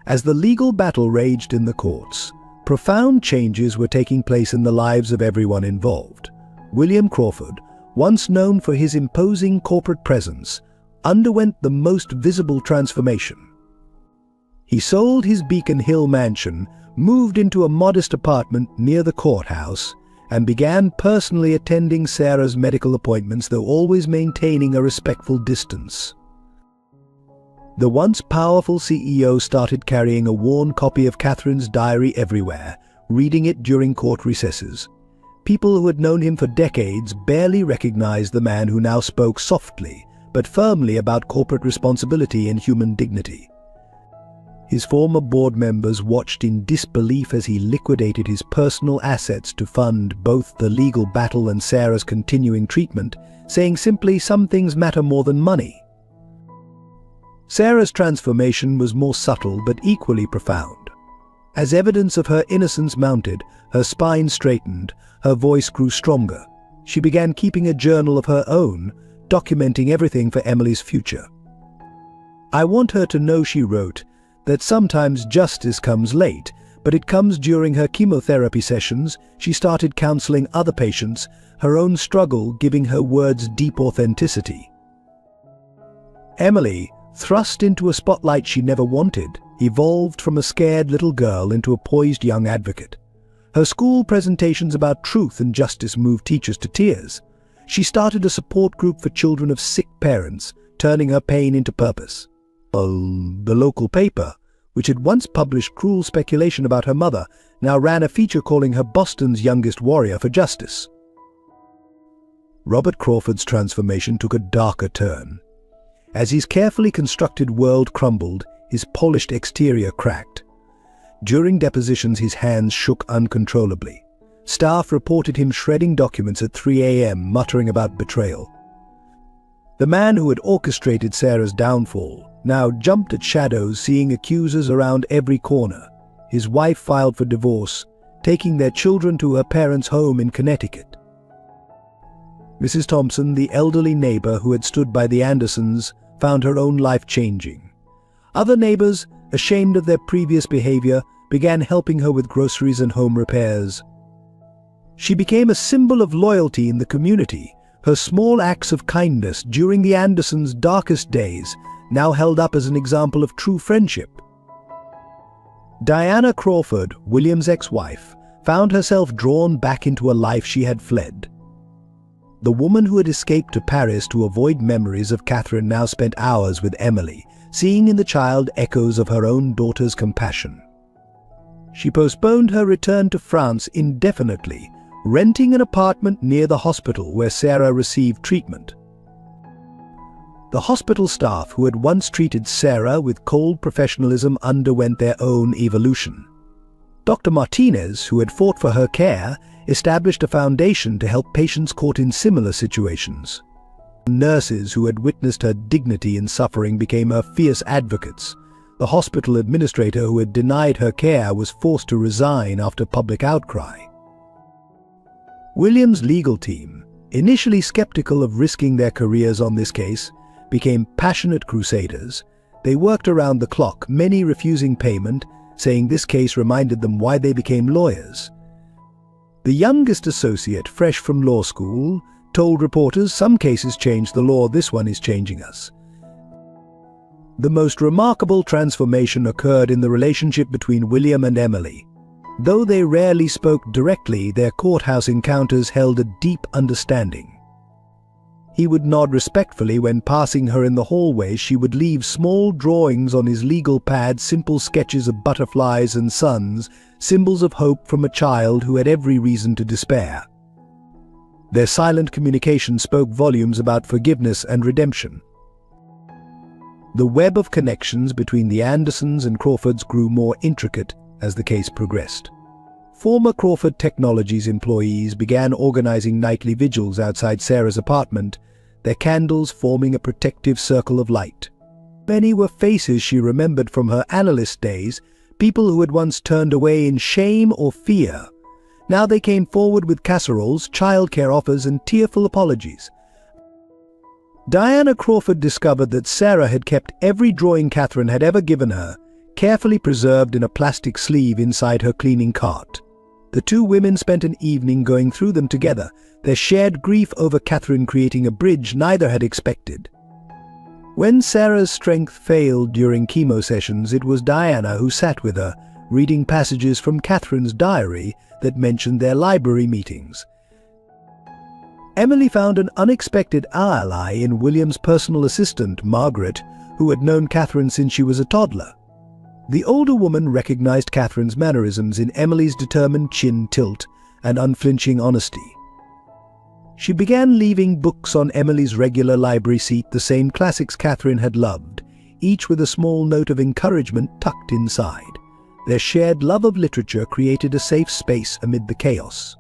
As the legal battle raged in the courts, profound changes were taking place in the lives of everyone involved. William Crawford, once known for his imposing corporate presence, underwent the most visible transformation. He sold his Beacon Hill mansion, moved into a modest apartment near the courthouse, and began personally attending Sarah's medical appointments, though always maintaining a respectful distance. The once powerful CEO started carrying a worn copy of Catherine's diary everywhere, reading it during court recesses. People who had known him for decades barely recognized the man who now spoke softly but firmly about corporate responsibility and human dignity. His former board members watched in disbelief as he liquidated his personal assets to fund both the legal battle and Sarah's continuing treatment, saying simply, "Some things matter more than money." Sarah's transformation was more subtle but equally profound. As evidence of her innocence mounted, her spine straightened, her voice grew stronger. She began keeping a journal of her own, documenting everything for Emily's future. "I want her to know," she wrote, "that sometimes justice comes late, but it comes during her chemotherapy sessions." She started counseling other patients, her own struggle giving her words deep authenticity. Emily, thrust into a spotlight she never wanted, evolved from a scared little girl into a poised young advocate. Her school presentations about truth and justice moved teachers to tears. She started a support group for children of sick parents, turning her pain into purpose. The local paper, which had once published cruel speculation about her mother, now ran a feature calling her Boston's youngest warrior for justice. Robert Crawford's transformation took a darker turn. As his carefully constructed world crumbled, his polished exterior cracked. During depositions, his hands shook uncontrollably. Staff reported him shredding documents at 3 a.m., muttering about betrayal. The man who had orchestrated Sarah's downfall now jumped at shadows, seeing accusers around every corner. His wife filed for divorce, taking their children to her parents' home in Connecticut. Mrs. Thompson, the elderly neighbor who had stood by the Andersons, found her own life changing. Other neighbors, ashamed of their previous behavior, began helping her with groceries and home repairs. She became a symbol of loyalty in the community, Her small acts of kindness during the Andersons' darkest days now held up as an example of true friendship. Diana Crawford, William's ex-wife, found herself drawn back into a life she had fled. The woman who had escaped to Paris to avoid memories of Catherine now spent hours with Emily, seeing in the child echoes of her own daughter's compassion. She postponed her return to France indefinitely, renting an apartment near the hospital where Sarah received treatment. The hospital staff who had once treated Sarah with cold professionalism underwent their own evolution. Dr. Martinez, who had fought for her care, established a foundation to help patients caught in similar situations. Nurses who had witnessed her dignity in suffering became her fierce advocates. The hospital administrator who had denied her care was forced to resign after public outcry. William's legal team, initially skeptical of risking their careers on this case, became passionate crusaders. They worked around the clock, many refusing payment, saying this case reminded them why they became lawyers. The youngest associate, fresh from law school, told reporters, "Some cases change the law, this one is changing us." The most remarkable transformation occurred in the relationship between William and Emily. Though they rarely spoke directly, their courthouse encounters held a deep understanding. He would nod respectfully when passing her in the hallway. She would leave small drawings on his legal pad, simple sketches of butterflies and suns, symbols of hope from a child who had every reason to despair. Their silent communication spoke volumes about forgiveness and redemption. The web of connections between the Andersons and Crawfords grew more intricate as the case progressed. Former Crawford Technologies employees began organizing nightly vigils outside Sarah's apartment, their candles forming a protective circle of light. Many were faces she remembered from her analyst days, people who had once turned away in shame or fear. Now they came forward with casseroles, childcare offers, and tearful apologies. Diana Crawford discovered that Sarah had kept every drawing Catherine had ever given her, carefully preserved in a plastic sleeve inside her cleaning cart. The two women spent an evening going through them together, their shared grief over Catherine creating a bridge neither had expected. When Sarah's strength failed during chemo sessions, it was Diana who sat with her, reading passages from Catherine's diary that mentioned their library meetings. Emily found an unexpected ally in William's personal assistant, Margaret, who had known Catherine since she was a toddler. The older woman recognized Catherine's mannerisms in Emily's determined chin tilt and unflinching honesty. She began leaving books on Emily's regular library seat, the same classics Catherine had loved, each with a small note of encouragement tucked inside. Their shared love of literature created a safe space amid the chaos.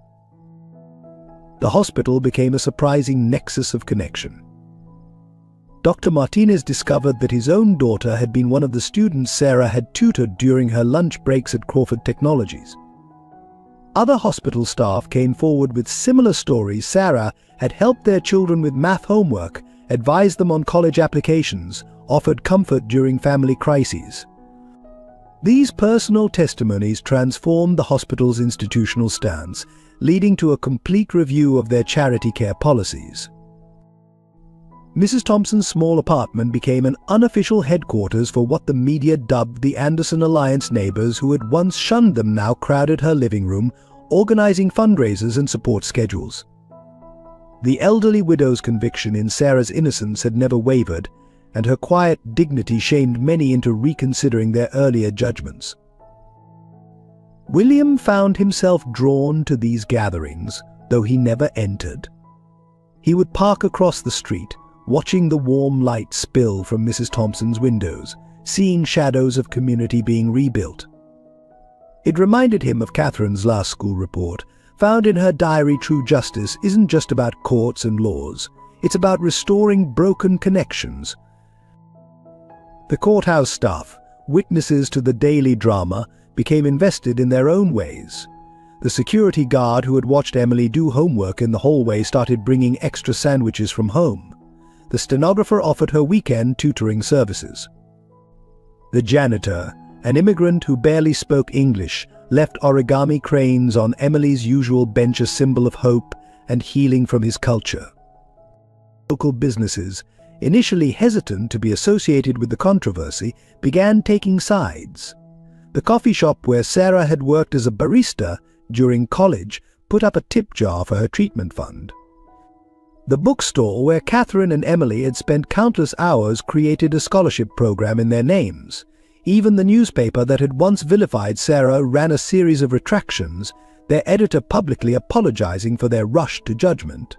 The hospital became a surprising nexus of connection. Dr. Martinez discovered that his own daughter had been one of the students Sarah had tutored during her lunch breaks at Crawford Technologies. Other hospital staff came forward with similar stories. Sarah had helped their children with math homework, advised them on college applications, offered comfort during family crises. These personal testimonies transformed the hospital's institutional stance, leading to a complete review of their charity care policies. Mrs. Thompson's small apartment became an unofficial headquarters for what the media dubbed the Anderson Alliance. Neighbors who had once shunned them now crowded her living room, organizing fundraisers and support schedules. The elderly widow's conviction in Sarah's innocence had never wavered, and her quiet dignity shamed many into reconsidering their earlier judgments. William found himself drawn to these gatherings, though he never entered. He would park across the street, watching the warm light spill from Mrs. Thompson's windows, seeing shadows of community being rebuilt. It reminded him of Catherine's last school report, found in her diary. True justice isn't just about courts and laws, it's about restoring broken connections. The courthouse staff, witnesses to the daily drama, became invested in their own ways. The security guard who had watched Emily do homework in the hallway started bringing extra sandwiches from home. The stenographer offered her weekend tutoring services. The janitor, an immigrant who barely spoke English, left origami cranes on Emily's usual bench, a symbol of hope and healing from his culture. Local businesses, initially hesitant to be associated with the controversy, began taking sides. The coffee shop where Sarah had worked as a barista during college put up a tip jar for her treatment fund. The bookstore where Catherine and Emily had spent countless hours created a scholarship program in their names. Even the newspaper that had once vilified Sarah ran a series of retractions, their editor publicly apologizing for their rush to judgment.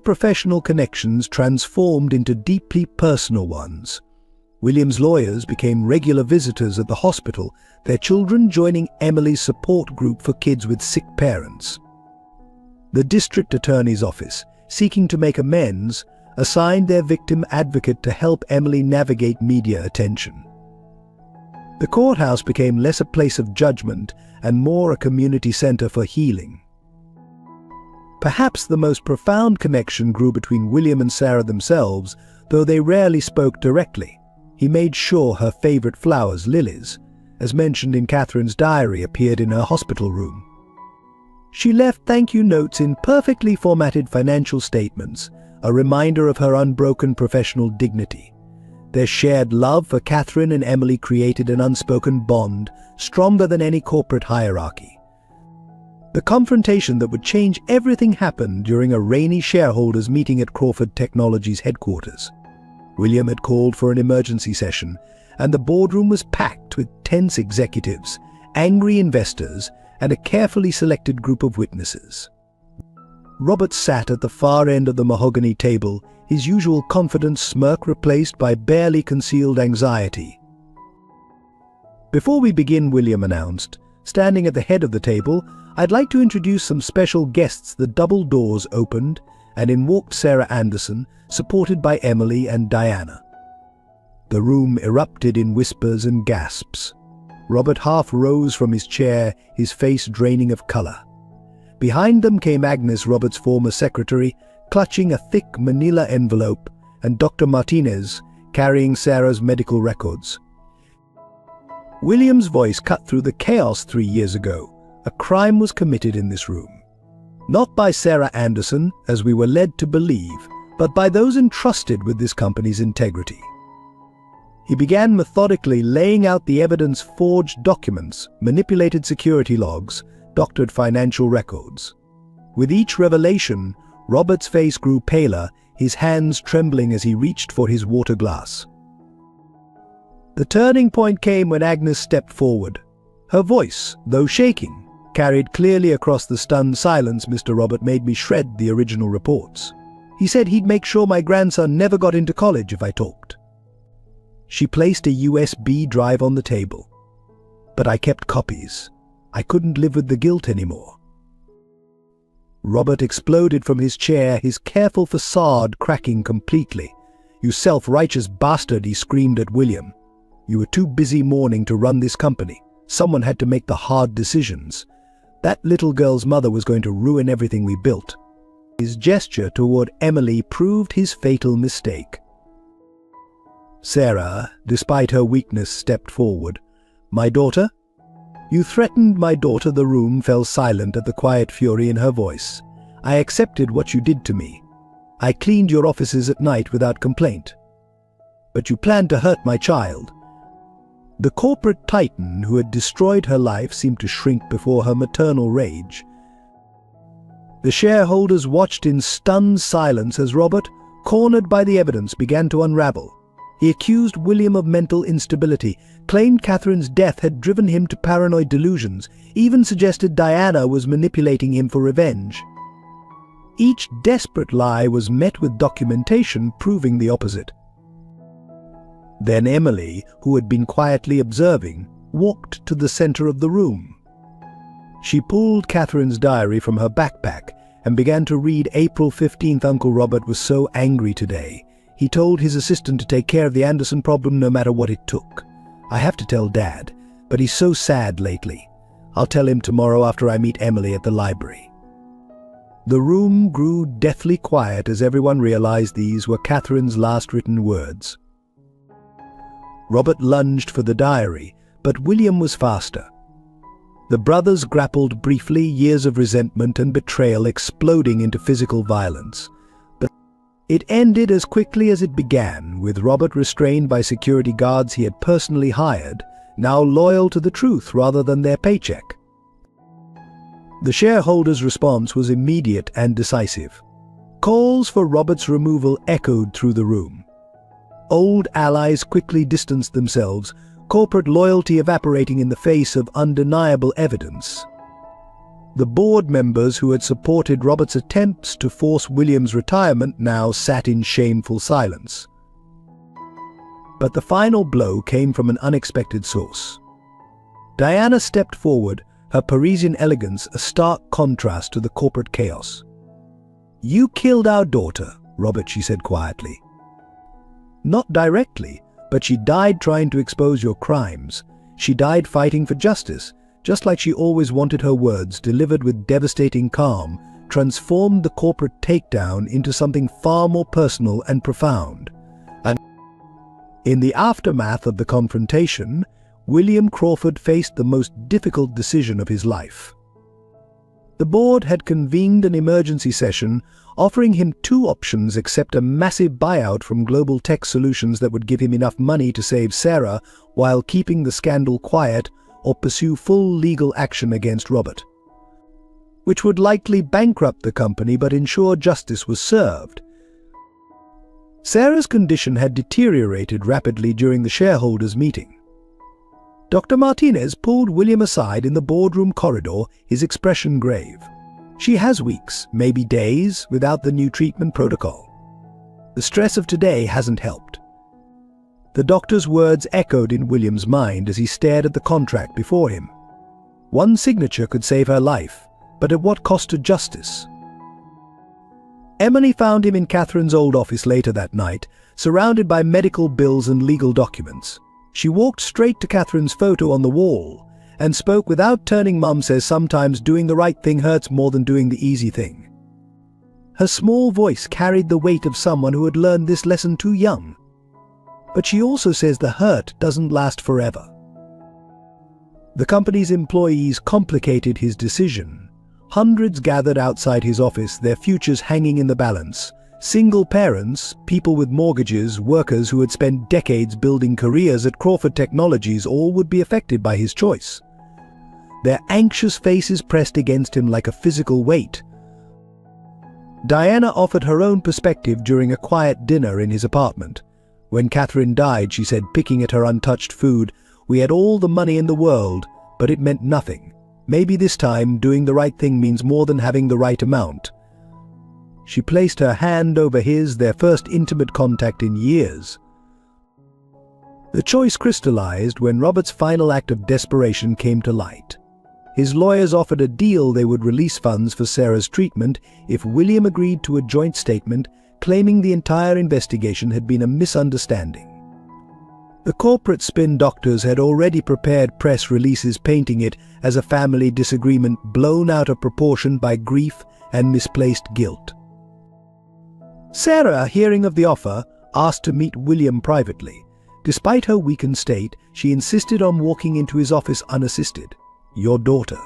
Professional connections transformed into deeply personal ones. William's lawyers became regular visitors at the hospital, their children joining Emily's support group for kids with sick parents. The district attorney's office, seeking to make amends, assigned their victim advocate to help Emily navigate media attention. The courthouse became less a place of judgment and more a community center for healing. Perhaps the most profound connection grew between William and Sarah themselves, though they rarely spoke directly. He made sure her favorite flowers, lilies, as mentioned in Catherine's diary, appeared in her hospital room. She left thank you notes in perfectly formatted financial statements, a reminder of her unbroken professional dignity. Their shared love for Catherine and Emily created an unspoken bond, stronger than any corporate hierarchy. The confrontation that would change everything happened during a rainy shareholders' meeting at Crawford Technologies headquarters. William had called for an emergency session, and the boardroom was packed with tense executives, angry investors, and a carefully selected group of witnesses. Robert sat at the far end of the mahogany table, his usual confident smirk replaced by barely concealed anxiety. "Before we begin," William announced, standing at the head of the table, "I'd like to introduce some special guests." The double doors opened, and in walked Sarah Anderson, supported by Emily and Diana. The room erupted in whispers and gasps. Robert half rose from his chair, his face draining of color. Behind them came Agnes, Robert's former secretary, clutching a thick manila envelope, and Dr. Martinez, carrying Sarah's medical records. William's voice cut through the chaos 3 years ago. A crime was committed in this room. Not by Sarah Anderson, as we were led to believe, but by those entrusted with this company's integrity. He began methodically laying out the evidence: forged documents, manipulated security logs, doctored financial records. With each revelation, Robert's face grew paler, his hands trembling as he reached for his water glass. The turning point came when Agnes stepped forward. Her voice, though shaking, carried clearly across the stunned silence. "Mr. Robert made me shred the original reports. He said he'd make sure my grandson never got into college if I talked." She placed a USB drive on the table. "But I kept copies. I couldn't live with the guilt anymore." Robert exploded from his chair, his careful facade cracking completely. "You self-righteous bastard," he screamed at William. "You were too busy mourning to run this company. Someone had to make the hard decisions. That little girl's mother was going to ruin everything we built." His gesture toward Emily proved his fatal mistake. Sarah, despite her weakness, stepped forward. "My daughter? You threatened my daughter." The room fell silent at the quiet fury in her voice. "I accepted what you did to me. I cleaned your offices at night without complaint. But you planned to hurt my child." The corporate titan who had destroyed her life seemed to shrink before her maternal rage. The shareholders watched in stunned silence as Robert, cornered by the evidence, began to unravel. He accused William of mental instability, claimed Catherine's death had driven him to paranoid delusions, even suggested Diana was manipulating him for revenge. Each desperate lie was met with documentation proving the opposite. Then Emily, who had been quietly observing, walked to the center of the room. She pulled Catherine's diary from her backpack and began to read. April 15th. "Uncle Robert was so angry today. He told his assistant to take care of the Anderson problem no matter what it took. I have to tell Dad, but he's so sad lately. I'll tell him tomorrow after I meet Emily at the library." The room grew deathly quiet as everyone realized these were Catherine's last written words. Robert lunged for the diary, but William was faster. The brothers grappled briefly, years of resentment and betrayal exploding into physical violence. But It ended as quickly as it began, with Robert restrained by security guards he had personally hired, now loyal to the truth rather than their paycheck. The shareholders' response was immediate and decisive. Calls for Robert's removal echoed through the room. Old allies quickly distanced themselves, corporate loyalty evaporating in the face of undeniable evidence. The board members who had supported Robert's attempts to force William's retirement now sat in shameful silence. But the final blow came from an unexpected source. Diana stepped forward, her Parisian elegance a stark contrast to the corporate chaos. "You killed our daughter, Robert," she said quietly. "Not directly, but she died trying to expose your crimes. She died fighting for justice, just like she always wanted. Her words, delivered with devastating calm, transformed the corporate takedown into something far more personal and profound. And in the aftermath of the confrontation, William Crawford faced the most difficult decision of his life. The board had convened an emergency session, offering him two options: accept a massive buyout from Global Tech Solutions that would give him enough money to save Sarah while keeping the scandal quiet, or pursue full legal action against Robert, which would likely bankrupt the company but ensure justice was served. Sarah's condition had deteriorated rapidly during the shareholders' meeting. Dr. Martinez pulled William aside in the boardroom corridor, his expression grave. "She has weeks, maybe days, without the new treatment protocol. The stress of today hasn't helped." The doctor's words echoed in William's mind as he stared at the contract before him. One signature could save her life, but at what cost to justice? Emily found him in Catherine's old office later that night, surrounded by medical bills and legal documents. She walked straight to Catherine's photo on the wall and spoke without turning. "Mum says sometimes doing the right thing hurts more than doing the easy thing." Her small voice carried the weight of someone who had learned this lesson too young. "But she also says the hurt doesn't last forever." The company's employees complicated his decision. Hundreds gathered outside his office, their futures hanging in the balance. Single parents, people with mortgages, workers who had spent decades building careers at Crawford Technologies, all would be affected by his choice. Their anxious faces pressed against him like a physical weight. Diana offered her own perspective during a quiet dinner in his apartment. "When Catherine died," she said, picking at her untouched food, "we had all the money in the world, but it meant nothing. Maybe this time doing the right thing means more than having the right amount." She placed her hand over his, their first intimate contact in years. The choice crystallized when Robert's final act of desperation came to light. His lawyers offered a deal: they would release funds for Sarah's treatment if William agreed to a joint statement claiming the entire investigation had been a misunderstanding. The corporate spin doctors had already prepared press releases painting it as a family disagreement blown out of proportion by grief and misplaced guilt. Sarah, hearing of the offer, asked to meet William privately. Despite her weakened state, she insisted on walking into his office unassisted. "Your daughter,"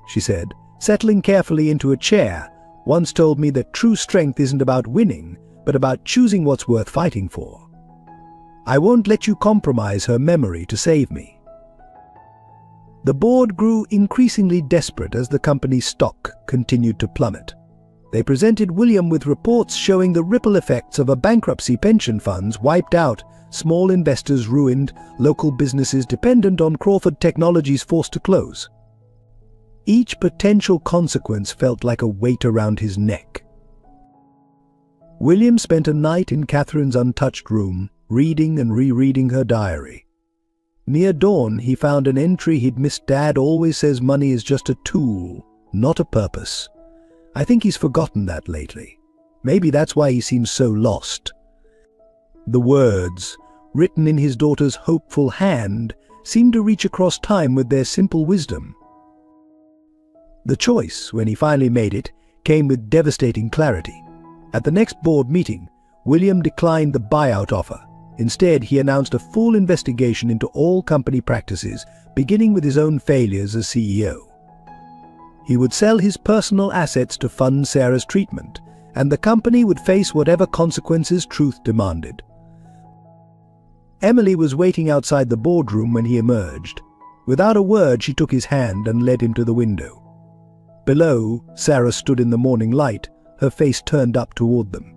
she said, settling carefully into a chair, "once told me that true strength isn't about winning, but about choosing what's worth fighting for. I won't let you compromise her memory to save me." The board grew increasingly desperate as the company's stock continued to plummet. They presented William with reports showing the ripple effects of a bankruptcy: pension funds wiped out, small investors ruined, local businesses dependent on Crawford Technologies forced to close. Each potential consequence felt like a weight around his neck. William spent a night in Catherine's untouched room, reading and rereading her diary. Near dawn, he found an entry he'd missed. "Dad always says money is just a tool, not a purpose. I think he's forgotten that lately. Maybe that's why he seems so lost." The words, written in his daughter's hopeful hand, seemed to reach across time with their simple wisdom. The choice, when he finally made it, came with devastating clarity. At the next board meeting, William declined the buyout offer. Instead, he announced a full investigation into all company practices, beginning with his own failures as CEO. He would sell his personal assets to fund Sarah's treatment, and the company would face whatever consequences truth demanded. Emily was waiting outside the boardroom when he emerged. Without a word, she took his hand and led him to the window. Below, Sarah stood in the morning light, her face turned up toward them.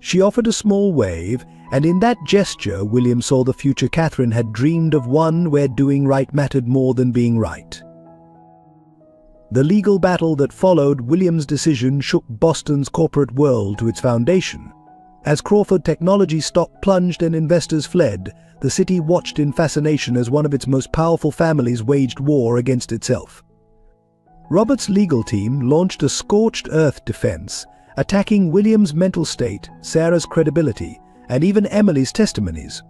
She offered a small wave, and in that gesture William saw the future Catherine had dreamed of, one where doing right mattered more than being right. The legal battle that followed William's decision shook Boston's corporate world to its foundation. As Crawford Technologies stock plunged and investors fled, the city watched in fascination as one of its most powerful families waged war against itself. Robert's legal team launched a scorched earth defense, attacking William's mental state, Sarah's credibility, and even Emily's testimonies.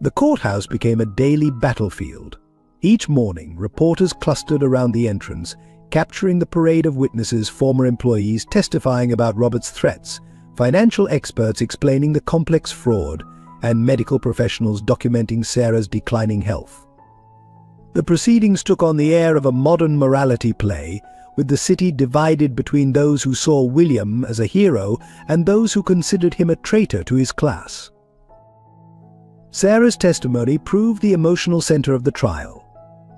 The courthouse became a daily battlefield. Each morning, reporters clustered around the entrance, capturing the parade of witnesses, former employees testifying about Robert's threats, financial experts explaining the complex fraud, and medical professionals documenting Sarah's declining health. The proceedings took on the air of a modern morality play, with the city divided between those who saw William as a hero and those who considered him a traitor to his class. Sarah's testimony proved the emotional center of the trial.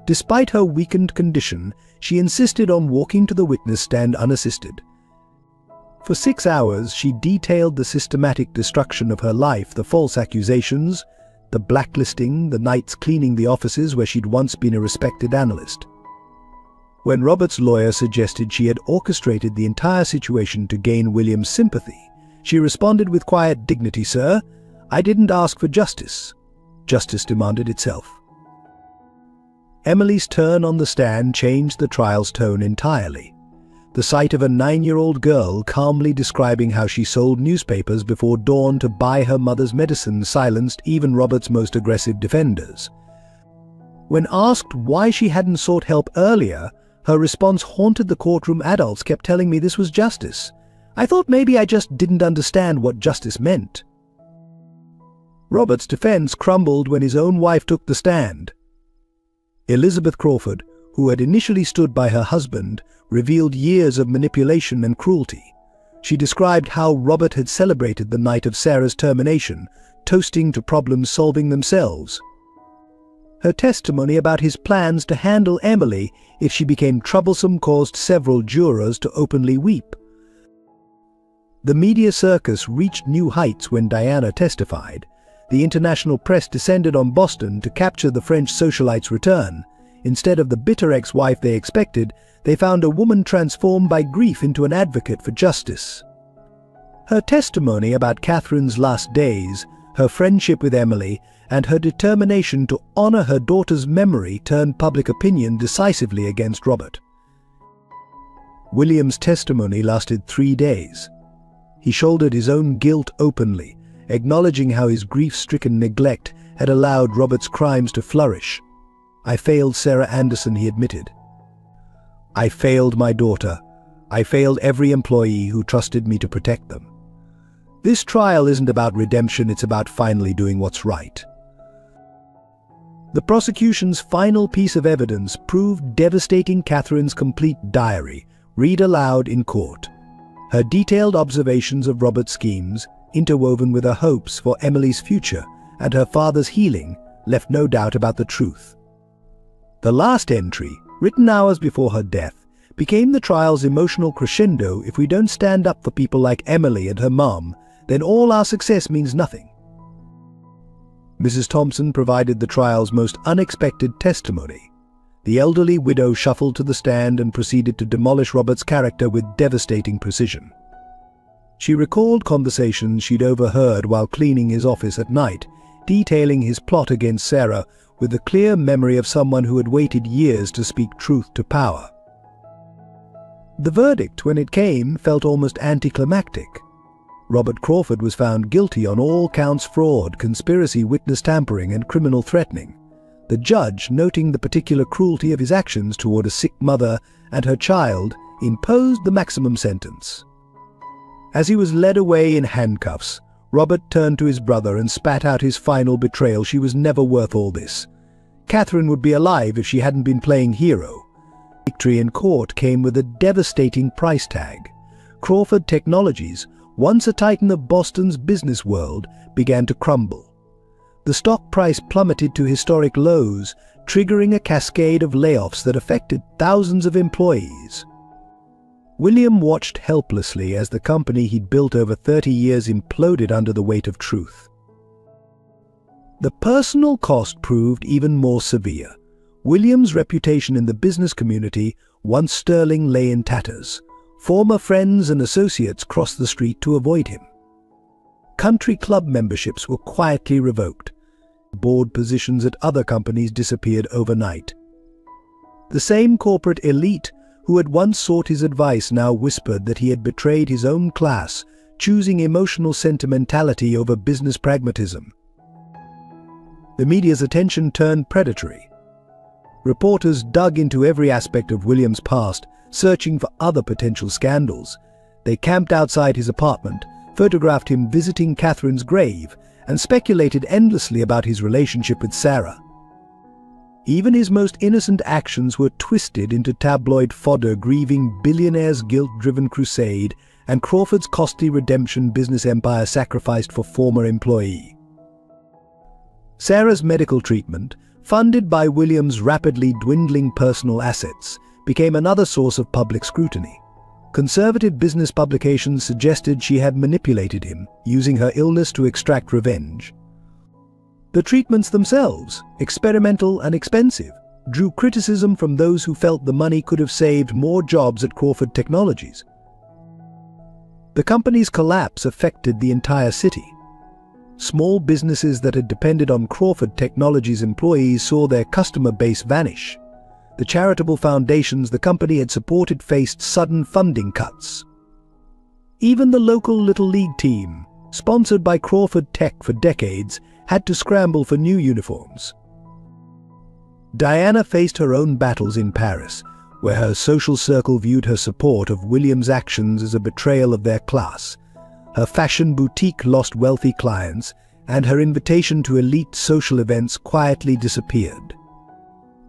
Despite her weakened condition, she insisted on walking to the witness stand unassisted. For 6 hours, she detailed the systematic destruction of her life, the false accusations, the blacklisting, the nights cleaning the offices where she'd once been a respected analyst. When Robert's lawyer suggested she had orchestrated the entire situation to gain William's sympathy, she responded with quiet dignity, "Sir, I didn't ask for justice. Justice demanded itself." Emily's turn on the stand changed the trial's tone entirely. The sight of a 9-year-old girl calmly describing how she sold newspapers before dawn to buy her mother's medicine silenced even Robert's most aggressive defenders. When asked why she hadn't sought help earlier, her response haunted the courtroom. "Adults kept telling me this was justice. I thought maybe I just didn't understand what justice meant." Robert's defense crumbled when his own wife took the stand. Elizabeth Crawford, who had initially stood by her husband, revealed years of manipulation and cruelty. She described how Robert had celebrated the night of Sarah's termination, toasting to problems solving themselves. Her testimony about his plans to handle Emily if she became troublesome caused several jurors to openly weep. The media circus reached new heights when Diana testified. The international press descended on Boston to capture the French socialite's return. Instead of the bitter ex-wife they expected, they found a woman transformed by grief into an advocate for justice. Her testimony about Catherine's last days, her friendship with Emily, and her determination to honor her daughter's memory turned public opinion decisively against Robert. William's testimony lasted 3 days. He shouldered his own guilt openly, acknowledging how his grief-stricken neglect had allowed Robert's crimes to flourish. "I failed Sarah Anderson," he admitted. "I failed my daughter. I failed every employee who trusted me to protect them." This trial isn't about redemption, it's about finally doing what's right. The prosecution's final piece of evidence proved devastating. Catherine's complete diary, read aloud in court. Her detailed observations of Robert's schemes, interwoven with her hopes for Emily's future and her father's healing, left no doubt about the truth. The last entry, written hours before her death, became the trial's emotional crescendo. If we don't stand up for people like Emily and her mom, then all our success means nothing. Mrs. Thompson provided the trial's most unexpected testimony. The elderly widow shuffled to the stand and proceeded to demolish Robert's character with devastating precision. She recalled conversations she'd overheard while cleaning his office at night, detailing his plot against Sarah with the clear memory of someone who had waited years to speak truth to power. The verdict, when it came, felt almost anticlimactic. Robert Crawford was found guilty on all counts: fraud, conspiracy, witness tampering, and criminal threatening. The judge, noting the particular cruelty of his actions toward a sick mother and her child, imposed the maximum sentence. As he was led away in handcuffs, Robert turned to his brother and spat out his final betrayal. She was never worth all this. Catherine would be alive if she hadn't been playing hero. Victory in court came with a devastating price tag. Crawford Technologies, once a titan of Boston's business world, began to crumble. The stock price plummeted to historic lows, triggering a cascade of layoffs that affected thousands of employees. William watched helplessly as the company he'd built over 30 years imploded under the weight of truth. The personal cost proved even more severe. William's reputation in the business community, once sterling, lay in tatters. Former friends and associates crossed the street to avoid him. Country club memberships were quietly revoked. Board positions at other companies disappeared overnight. The same corporate elite who had once sought his advice now whispered that he had betrayed his own class, choosing emotional sentimentality over business pragmatism. The media's attention turned predatory. Reporters dug into every aspect of William's past, searching for other potential scandals. They camped outside his apartment, photographed him visiting Catherine's grave, and speculated endlessly about his relationship with Sarah. Even his most innocent actions were twisted into tabloid fodder, grieving billionaire's guilt-driven crusade and Crawford's costly redemption business empire sacrificed for former employee. Sarah's medical treatment, funded by William's rapidly dwindling personal assets, became another source of public scrutiny. Conservative business publications suggested she had manipulated him, using her illness to extract revenge. The treatments themselves, experimental and expensive, drew criticism from those who felt the money could have saved more jobs at Crawford Technologies. The company's collapse affected the entire city. Small businesses that had depended on Crawford Technologies employees saw their customer base vanish. The charitable foundations the company had supported faced sudden funding cuts. Even the local Little League team, sponsored by Crawford Tech for decades, had to scramble for new uniforms. Diana faced her own battles in Paris, where her social circle viewed her support of William's actions as a betrayal of their class. Her fashion boutique lost wealthy clients, and her invitation to elite social events quietly disappeared.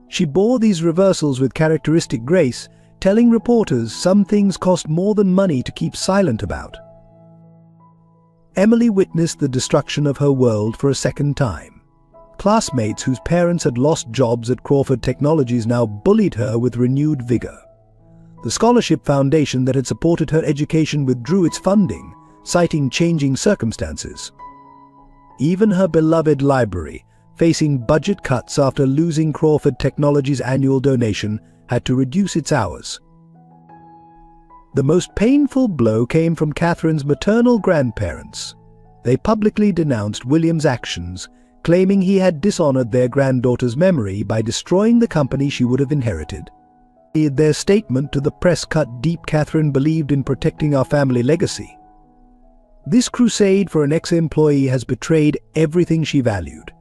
She bore these reversals with characteristic grace, telling reporters some things cost more than money to keep silent about. Emily witnessed the destruction of her world for a second time. Classmates whose parents had lost jobs at Crawford Technologies now bullied her with renewed vigor. The scholarship foundation that had supported her education withdrew its funding, citing changing circumstances. Even her beloved library, facing budget cuts after losing Crawford Technologies' annual donation, had to reduce its hours. The most painful blow came from Catherine's maternal grandparents. They publicly denounced William's actions, claiming he had dishonored their granddaughter's memory by destroying the company she would have inherited. Their statement to the press cut deep. Catherine believed in protecting our family legacy. This crusade for an ex-employee has betrayed everything she valued.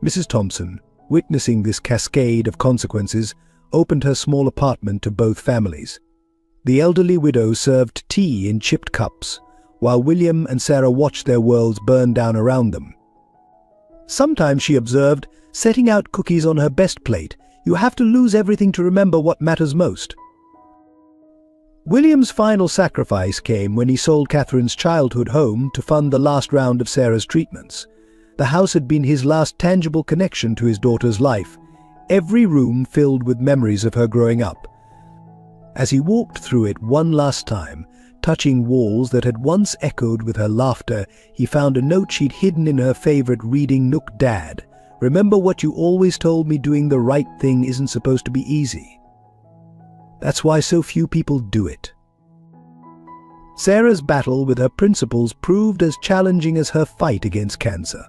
Mrs. Thompson, witnessing this cascade of consequences, opened her small apartment to both families. The elderly widow served tea in chipped cups, while William and Sarah watched their worlds burn down around them. Sometimes, she observed, setting out cookies on her best plate, you have to lose everything to remember what matters most. William's final sacrifice came when he sold Catherine's childhood home to fund the last round of Sarah's treatments. The house had been his last tangible connection to his daughter's life, every room filled with memories of her growing up. As he walked through it one last time, touching walls that had once echoed with her laughter, he found a note she'd hidden in her favorite reading nook. Dad, remember what you always told me, doing the right thing isn't supposed to be easy. That's why so few people do it. Sarah's battle with her principles proved as challenging as her fight against cancer.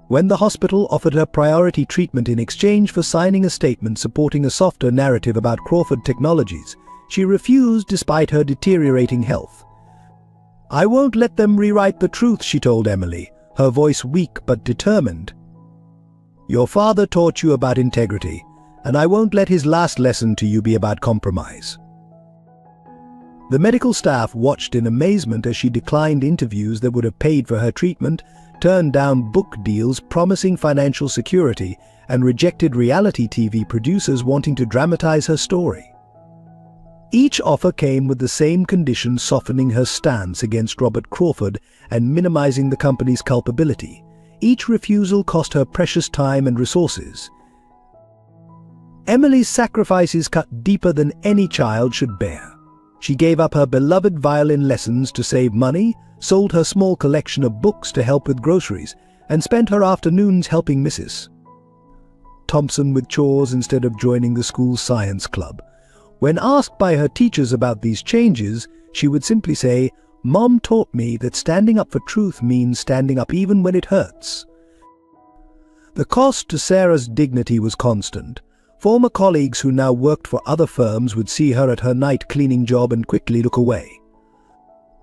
When the hospital offered her priority treatment in exchange for signing a statement supporting a softer narrative about Crawford Technologies, she refused despite her deteriorating health. I won't let them rewrite the truth, she told Emily, her voice weak but determined. Your father taught you about integrity, and I won't let his last lesson to you be about compromise. The medical staff watched in amazement as she declined interviews that would have paid for her treatment, turned down book deals promising financial security, and rejected reality TV producers wanting to dramatize her story. Each offer came with the same condition, softening her stance against Robert Crawford and minimizing the company's culpability. Each refusal cost her precious time and resources. Emily's sacrifices cut deeper than any child should bear. She gave up her beloved violin lessons to save money, sold her small collection of books to help with groceries, and spent her afternoons helping Mrs. Thompson with chores instead of joining the school's science club. When asked by her teachers about these changes, she would simply say, "Mom taught me that standing up for truth means standing up even when it hurts." The cost to Sarah's dignity was constant. Former colleagues who now worked for other firms would see her at her night cleaning job and quickly look away.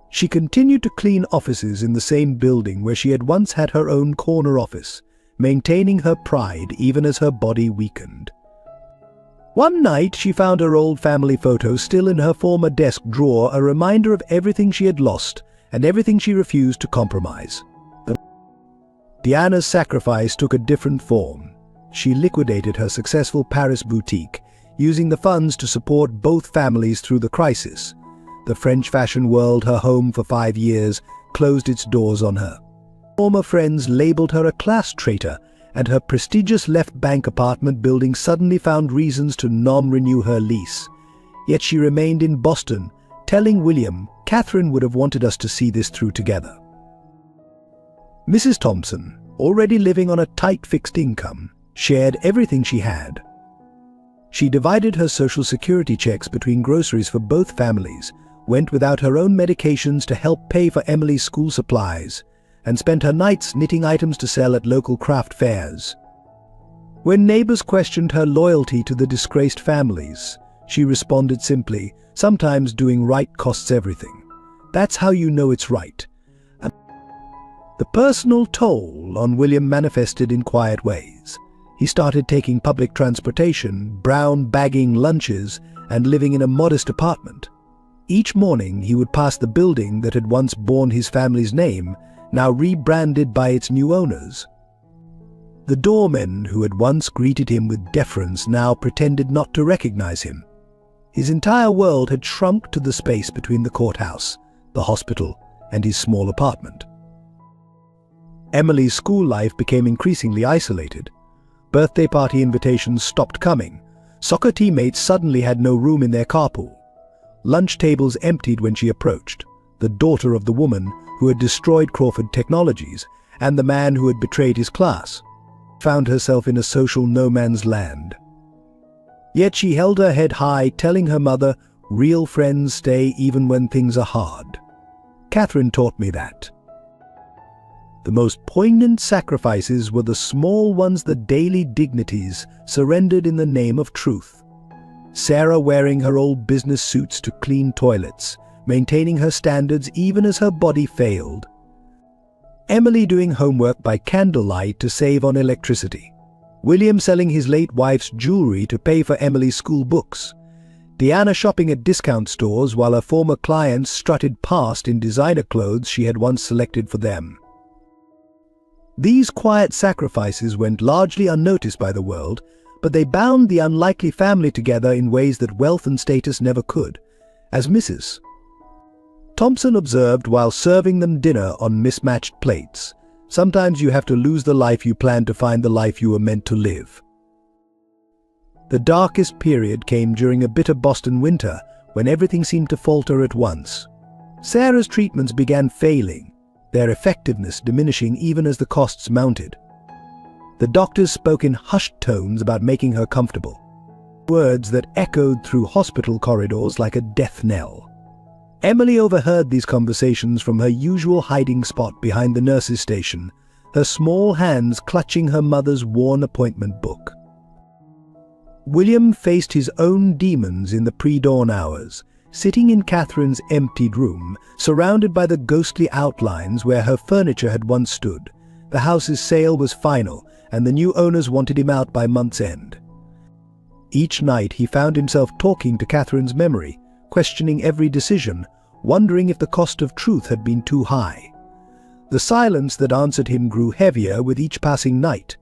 She continued to clean offices in the same building where she had once had her own corner office, maintaining her pride even as her body weakened. One night she found her old family photo still in her former desk drawer, a reminder of everything she had lost and everything she refused to compromise. Diana's sacrifice took a different form. She liquidated her successful Paris boutique, using the funds to support both families through the crisis. The French fashion world, her home for 5 years, closed its doors on her. Former friends labeled her a class traitor, and her prestigious Left Bank apartment building suddenly found reasons to non-renew her lease. Yet she remained in Boston, telling William, "Catherine would have wanted us to see this through together." Mrs. Thompson, already living on a tight fixed income, shared everything she had. She divided her Social Security checks between groceries for both families, went without her own medications to help pay for Emily's school supplies, and spent her nights knitting items to sell at local craft fairs. When neighbors questioned her loyalty to the disgraced families, she responded simply, "Sometimes doing right costs everything. That's how you know it's right." The personal toll on William manifested in quiet ways. He started taking public transportation, brown bagging lunches, and living in a modest apartment. Each morning he would pass the building that had once borne his family's name, now rebranded by its new owners. The doormen who had once greeted him with deference now pretended not to recognize him. His entire world had shrunk to the space between the courthouse, the hospital, and his small apartment. Emily's school life became increasingly isolated. Birthday party invitations stopped coming. Soccer teammates suddenly had no room in their carpool. Lunch tables emptied when she approached. The daughter of the woman who had destroyed Crawford Technologies and the man who had betrayed his class found herself in a social no man's land. Yet she held her head high, telling her mother, "Real friends stay even when things are hard." Catherine taught me that. The most poignant sacrifices were the small ones, the daily dignities surrendered in the name of truth. Sarah wearing her old business suits to clean toilets, maintaining her standards even as her body failed. Emily doing homework by candlelight to save on electricity. William selling his late wife's jewelry to pay for Emily's school books. Diana shopping at discount stores while her former clients strutted past in designer clothes she had once selected for them. These quiet sacrifices went largely unnoticed by the world, but they bound the unlikely family together in ways that wealth and status never could. As Mrs. Thompson observed while serving them dinner on mismatched plates, "Sometimes you have to lose the life you planned to find the life you were meant to live." The darkest period came during a bitter Boston winter when everything seemed to falter at once. Sarah's treatments began failing, their effectiveness diminishing even as the costs mounted. The doctors spoke in hushed tones about making her comfortable, words that echoed through hospital corridors like a death knell. Emily overheard these conversations from her usual hiding spot behind the nurse's station, her small hands clutching her mother's worn appointment book. William faced his own demons in the pre-dawn hours, sitting in Catherine's emptied room, surrounded by the ghostly outlines where her furniture had once stood. The house's sale was final, and the new owners wanted him out by month's end. Each night he found himself talking to Catherine's memory, questioning every decision, wondering if the cost of truth had been too high. The silence that answered him grew heavier with each passing night.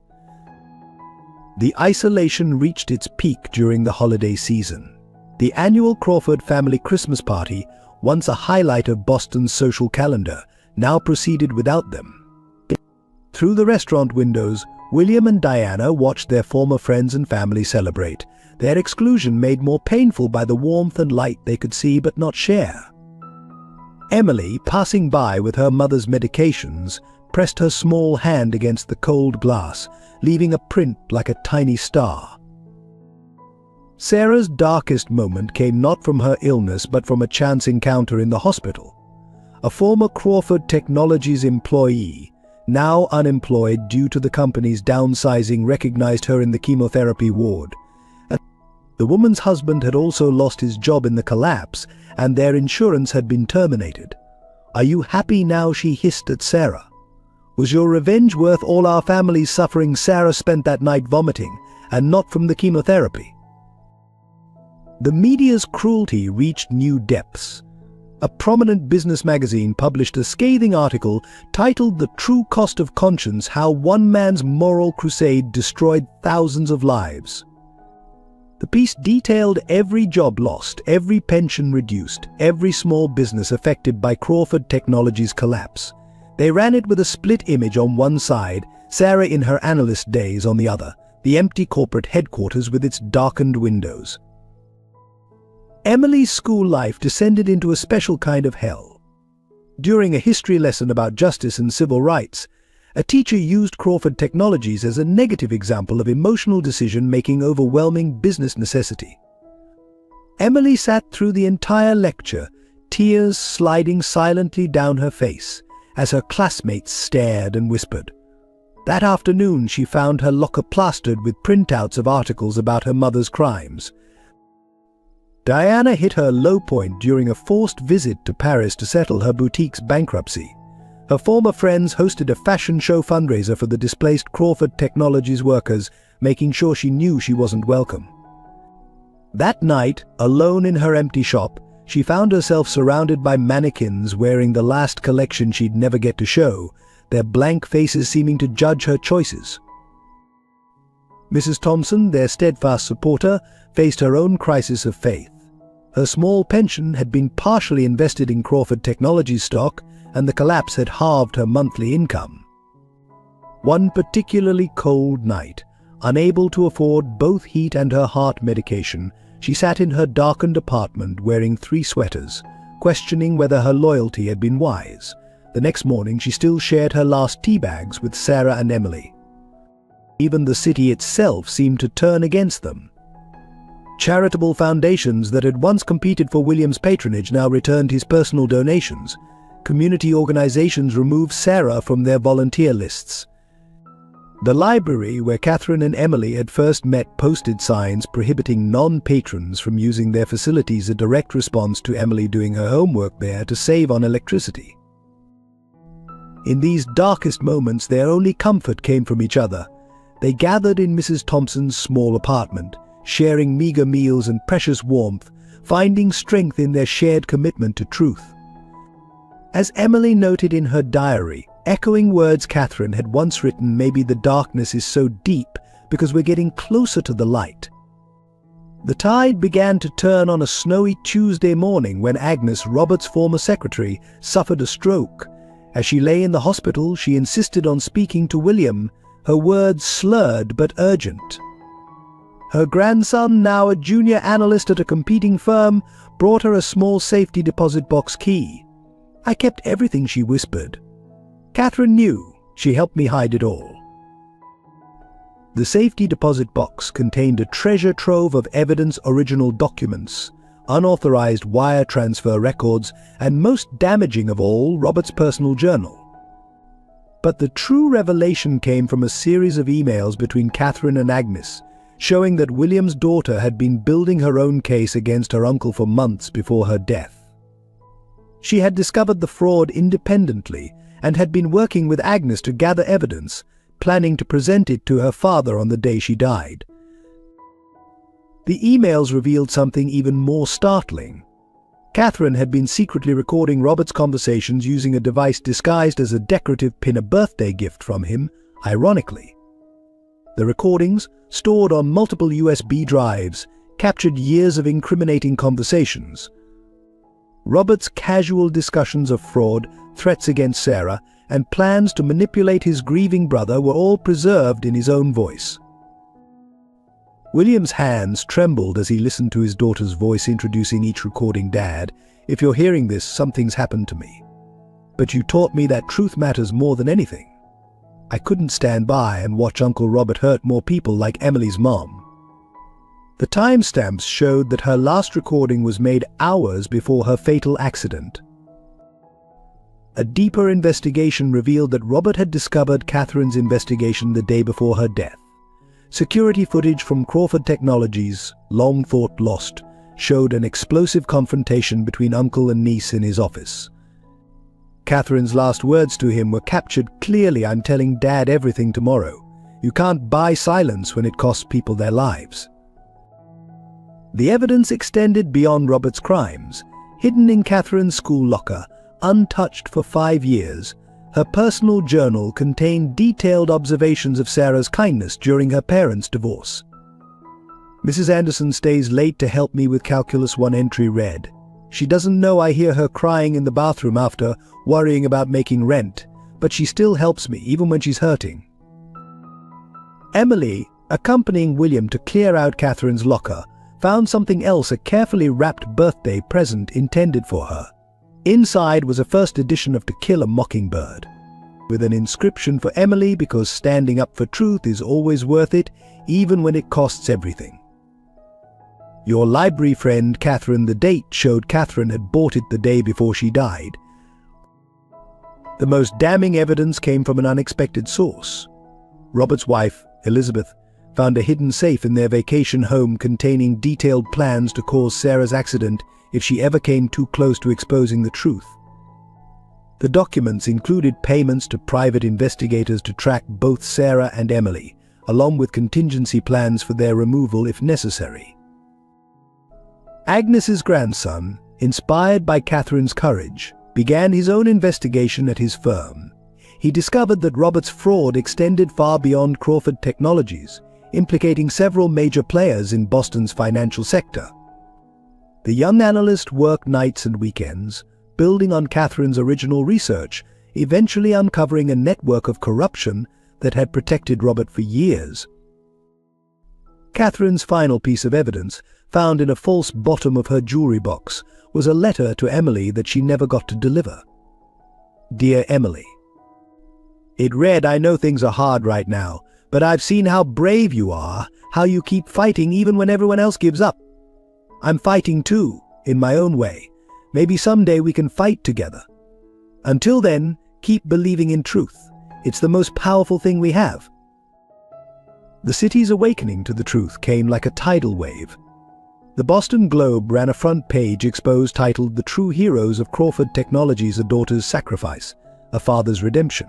The isolation reached its peak during the holiday season. The annual Crawford family Christmas party, once a highlight of Boston's social calendar, now proceeded without them. Through the restaurant windows, William and Diana watched their former friends and family celebrate, their exclusion made more painful by the warmth and light they could see but not share. Emily, passing by with her mother's medications, pressed her small hand against the cold glass, leaving a print like a tiny star. Sarah's darkest moment came not from her illness but from a chance encounter in the hospital. A former Crawford Technologies employee, now unemployed due to the company's downsizing, recognized her in the chemotherapy ward. The woman's husband had also lost his job in the collapse, and their insurance had been terminated. "Are you happy now?" she hissed at Sarah. "Was your revenge worth all our family's suffering?" Sarah spent that night vomiting, and not from the chemotherapy. The media's cruelty reached new depths. A prominent business magazine published a scathing article titled "The True Cost of Conscience: How One Man's Moral Crusade Destroyed Thousands of Lives." The piece detailed every job lost, every pension reduced, every small business affected by Crawford Technologies' collapse. They ran it with a split image on one side, Sarah in her analyst days on the other, the empty corporate headquarters with its darkened windows. Emily's school life descended into a special kind of hell. During a history lesson about justice and civil rights, a teacher used Crawford Technologies as a negative example of emotional decision-making overwhelming business necessity. Emily sat through the entire lecture, tears sliding silently down her face, as her classmates stared and whispered. That afternoon she found her locker plastered with printouts of articles about her mother's crimes. Diana hit her low point during a forced visit to Paris to settle her boutique's bankruptcy. Her former friends hosted a fashion show fundraiser for the displaced Crawford Technologies workers, making sure she knew she wasn't welcome. That night, alone in her empty shop, she found herself surrounded by mannequins wearing the last collection she'd never get to show, their blank faces seeming to judge her choices. Mrs. Thompson, their steadfast supporter, faced her own crisis of faith. Her small pension had been partially invested in Crawford Technologies stock, and the collapse had halved her monthly income. One particularly cold night, unable to afford both heat and her heart medication, she sat in her darkened apartment wearing 3 sweaters, questioning whether her loyalty had been wise. The next morning she still shared her last tea bags with Sarah and Emily. Even the city itself seemed to turn against them. Charitable foundations that had once competed for William's patronage now returned his personal donations. Community organizations removed Sarah from their volunteer lists. The library where Catherine and Emily had first met posted signs prohibiting non-patrons from using their facilities, a direct response to Emily doing her homework there to save on electricity. In these darkest moments, their only comfort came from each other. They gathered in Mrs. Thompson's small apartment, sharing meager meals and precious warmth, finding strength in their shared commitment to truth. As Emily noted in her diary, echoing words Catherine had once written, "Maybe the darkness is so deep because we're getting closer to the light." The tide began to turn on a snowy Tuesday morning when Agnes, Robert's former secretary, suffered a stroke. As she lay in the hospital, she insisted on speaking to William, her words slurred but urgent. Her grandson, now a junior analyst at a competing firm, brought her a small safety deposit box key. "I kept everything," she whispered. "Catherine knew. She helped me hide it all." The safety deposit box contained a treasure trove of evidence, original documents, unauthorized wire transfer records, and most damaging of all, Robert's personal journal. But the true revelation came from a series of emails between Catherine and Agnes, showing that William's daughter had been building her own case against her uncle for months before her death. She had discovered the fraud independently and had been working with Agnes to gather evidence, planning to present it to her father on the day she died. The emails revealed something even more startling. Catherine had been secretly recording Robert's conversations using a device disguised as a decorative pin, a birthday gift from him, ironically. The recordings, stored on multiple USB drives, captured years of incriminating conversations. Robert's casual discussions of fraud, threats against Sarah, and plans to manipulate his grieving brother were all preserved in his own voice. William's hands trembled as he listened to his daughter's voice introducing each recording. "Dad, if you're hearing this, something's happened to me. But you taught me that truth matters more than anything. I couldn't stand by and watch Uncle Robert hurt more people like Emily's mom." The timestamps showed that her last recording was made hours before her fatal accident. A deeper investigation revealed that Robert had discovered Catherine's investigation the day before her death. Security footage from Crawford Technologies, long thought lost, showed an explosive confrontation between uncle and niece in his office. Catherine's last words to him were captured clearly: "I'm telling Dad everything tomorrow. You can't buy silence when it costs people their lives." The evidence extended beyond Robert's crimes. Hidden in Catherine's school locker, untouched for 5 years, her personal journal contained detailed observations of Sarah's kindness during her parents' divorce. "Mrs. Anderson stays late to help me with Calculus 1 entry read. She doesn't know I hear her crying in the bathroom after, worrying about making rent, but she still helps me even when she's hurting." Emily, accompanying William to clear out Catherine's locker, found something else: a carefully wrapped birthday present intended for her. Inside was a first edition of To Kill a Mockingbird, with an inscription for Emily, because standing up for truth is always worth it, even when it costs everything. "Your library friend, Catherine." The date showed Catherine had bought it the day before she died. The most damning evidence came from an unexpected source. Robert's wife, Elizabeth, found a hidden safe in their vacation home containing detailed plans to cause Sarah's accident if she ever came too close to exposing the truth. The documents included payments to private investigators to track both Sarah and Emily, along with contingency plans for their removal if necessary. Agnes's grandson, inspired by Catherine's courage, began his own investigation at his firm. He discovered that Robert's fraud extended far beyond Crawford Technologies, implicating several major players in Boston's financial sector. The young analyst worked nights and weekends, building on Catherine's original research, eventually uncovering a network of corruption that had protected Robert for years. Catherine's final piece of evidence, found in a false bottom of her jewelry box, was a letter to Emily that she never got to deliver. "Dear Emily," it read, "I know things are hard right now, but I've seen how brave you are, how you keep fighting even when everyone else gives up. I'm fighting too, in my own way. Maybe someday we can fight together. Until then, keep believing in truth. It's the most powerful thing we have." The city's awakening to the truth came like a tidal wave. The Boston Globe ran a front page exposed titled "The True Heroes of Crawford Technologies: A Daughter's Sacrifice, A Father's Redemption."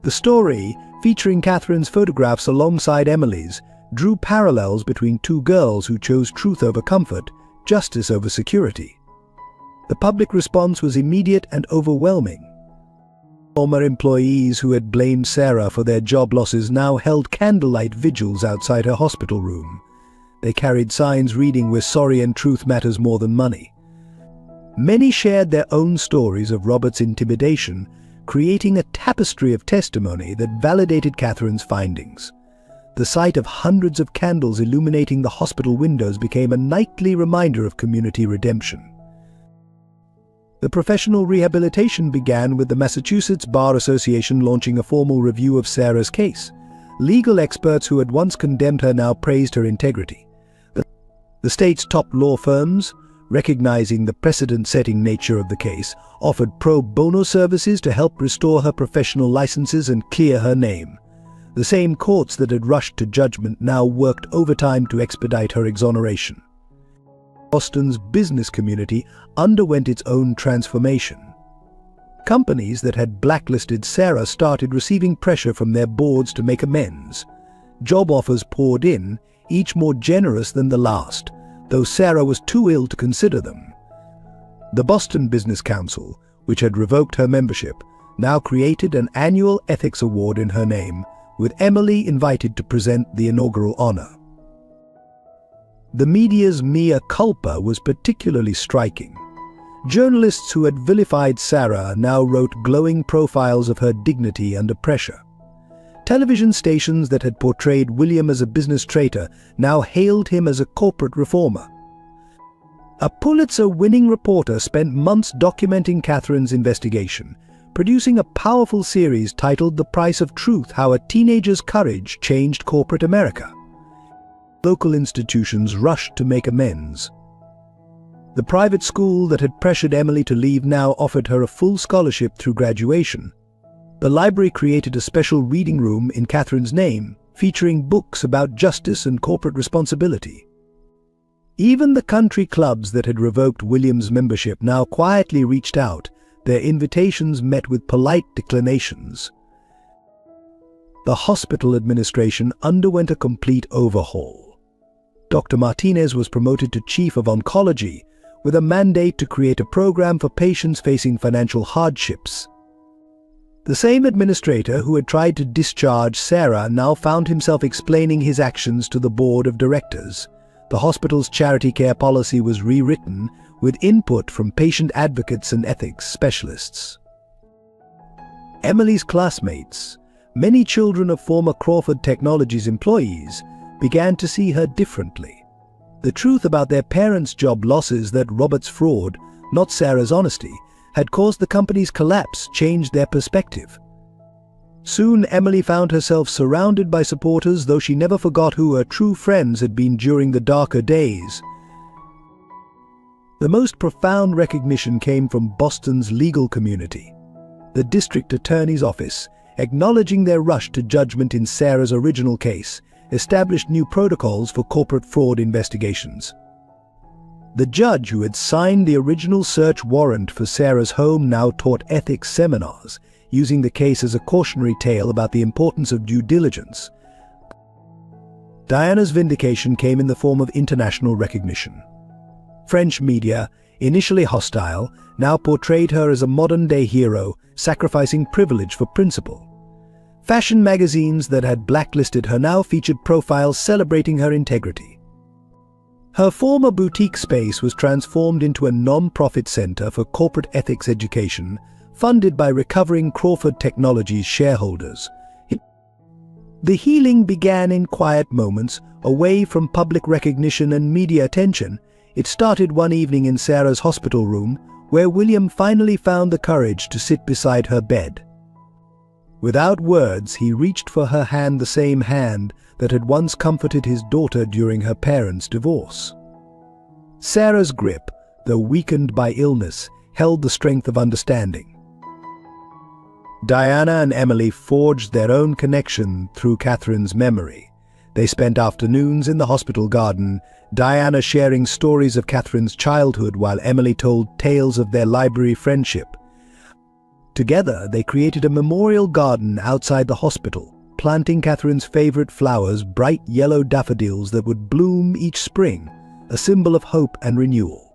The story, featuring Catherine's photographs alongside Emily's, drew parallels between two girls who chose truth over comfort, justice over security. The public response was immediate and overwhelming. Former employees who had blamed Sarah for their job losses now held candlelight vigils outside her hospital room. They carried signs reading, "We're sorry and truth matters more than money." Many shared their own stories of Robert's intimidation, creating a tapestry of testimony that validated Catherine's findings. The sight of hundreds of candles illuminating the hospital windows became a nightly reminder of community redemption. The professional rehabilitation began with the Massachusetts Bar Association launching a formal review of Sarah's case. Legal experts who had once condemned her now praised her integrity. The state's top law firms, recognizing the precedent-setting nature of the case, offered pro bono services to help restore her professional licenses and clear her name. The same courts that had rushed to judgment now worked overtime to expedite her exoneration. Boston's business community underwent its own transformation. Companies that had blacklisted Sarah started receiving pressure from their boards to make amends. Job offers poured in, each more generous than the last, though Sarah was too ill to consider them. The Boston Business Council, which had revoked her membership, now created an annual ethics award in her name, with Emily invited to present the inaugural honor. The media's mea culpa was particularly striking. Journalists who had vilified Sarah now wrote glowing profiles of her dignity under pressure. Television stations that had portrayed William as a business traitor now hailed him as a corporate reformer. A Pulitzer-winning reporter spent months documenting Catherine's investigation, producing a powerful series titled The Price of Truth: How a Teenager's Courage Changed Corporate America. Local institutions rushed to make amends. The private school that had pressured Emily to leave now offered her a full scholarship through graduation. The library created a special reading room in Catherine's name, featuring books about justice and corporate responsibility. Even the country clubs that had revoked William's membership now quietly reached out, their invitations met with polite declinations. The hospital administration underwent a complete overhaul. Dr. Martinez was promoted to Chief of Oncology, with a mandate to create a program for patients facing financial hardships. The same administrator who had tried to discharge Sarah now found himself explaining his actions to the board of directors. The hospital's charity care policy was rewritten, with input from patient advocates and ethics specialists. Emily's classmates, many children of former Crawford Technologies employees, began to see her differently. The truth about their parents' job losses, that Robert's fraud, not Sarah's honesty, had caused the company's collapse, changed their perspective. Soon Emily found herself surrounded by supporters, though she never forgot who her true friends had been during the darker days. The most profound recognition came from Boston's legal community. The district attorney's office, acknowledging their rush to judgment in Sarah's original case, established new protocols for corporate fraud investigations. The judge who had signed the original search warrant for Sarah's home now taught ethics seminars, using the case as a cautionary tale about the importance of due diligence. Diana's vindication came in the form of international recognition. French media, initially hostile, now portrayed her as a modern-day hero, sacrificing privilege for principle. Fashion magazines that had blacklisted her now featured profiles celebrating her integrity. Her former boutique space was transformed into a non-profit center for corporate ethics education, funded by recovering Crawford Technologies shareholders. The healing began in quiet moments, away from public recognition and media attention. It started one evening in Sarah's hospital room, where William finally found the courage to sit beside her bed. Without words, he reached for her hand, the same hand that had once comforted his daughter during her parents' divorce. Sarah's grip, though weakened by illness, held the strength of understanding. Diana and Emily forged their own connection through Catherine's memory. They spent afternoons in the hospital garden, Diana sharing stories of Catherine's childhood while Emily told tales of their library friendship. Together, they created a memorial garden outside the hospital, planting Catherine's favorite flowers, bright yellow daffodils that would bloom each spring, a symbol of hope and renewal.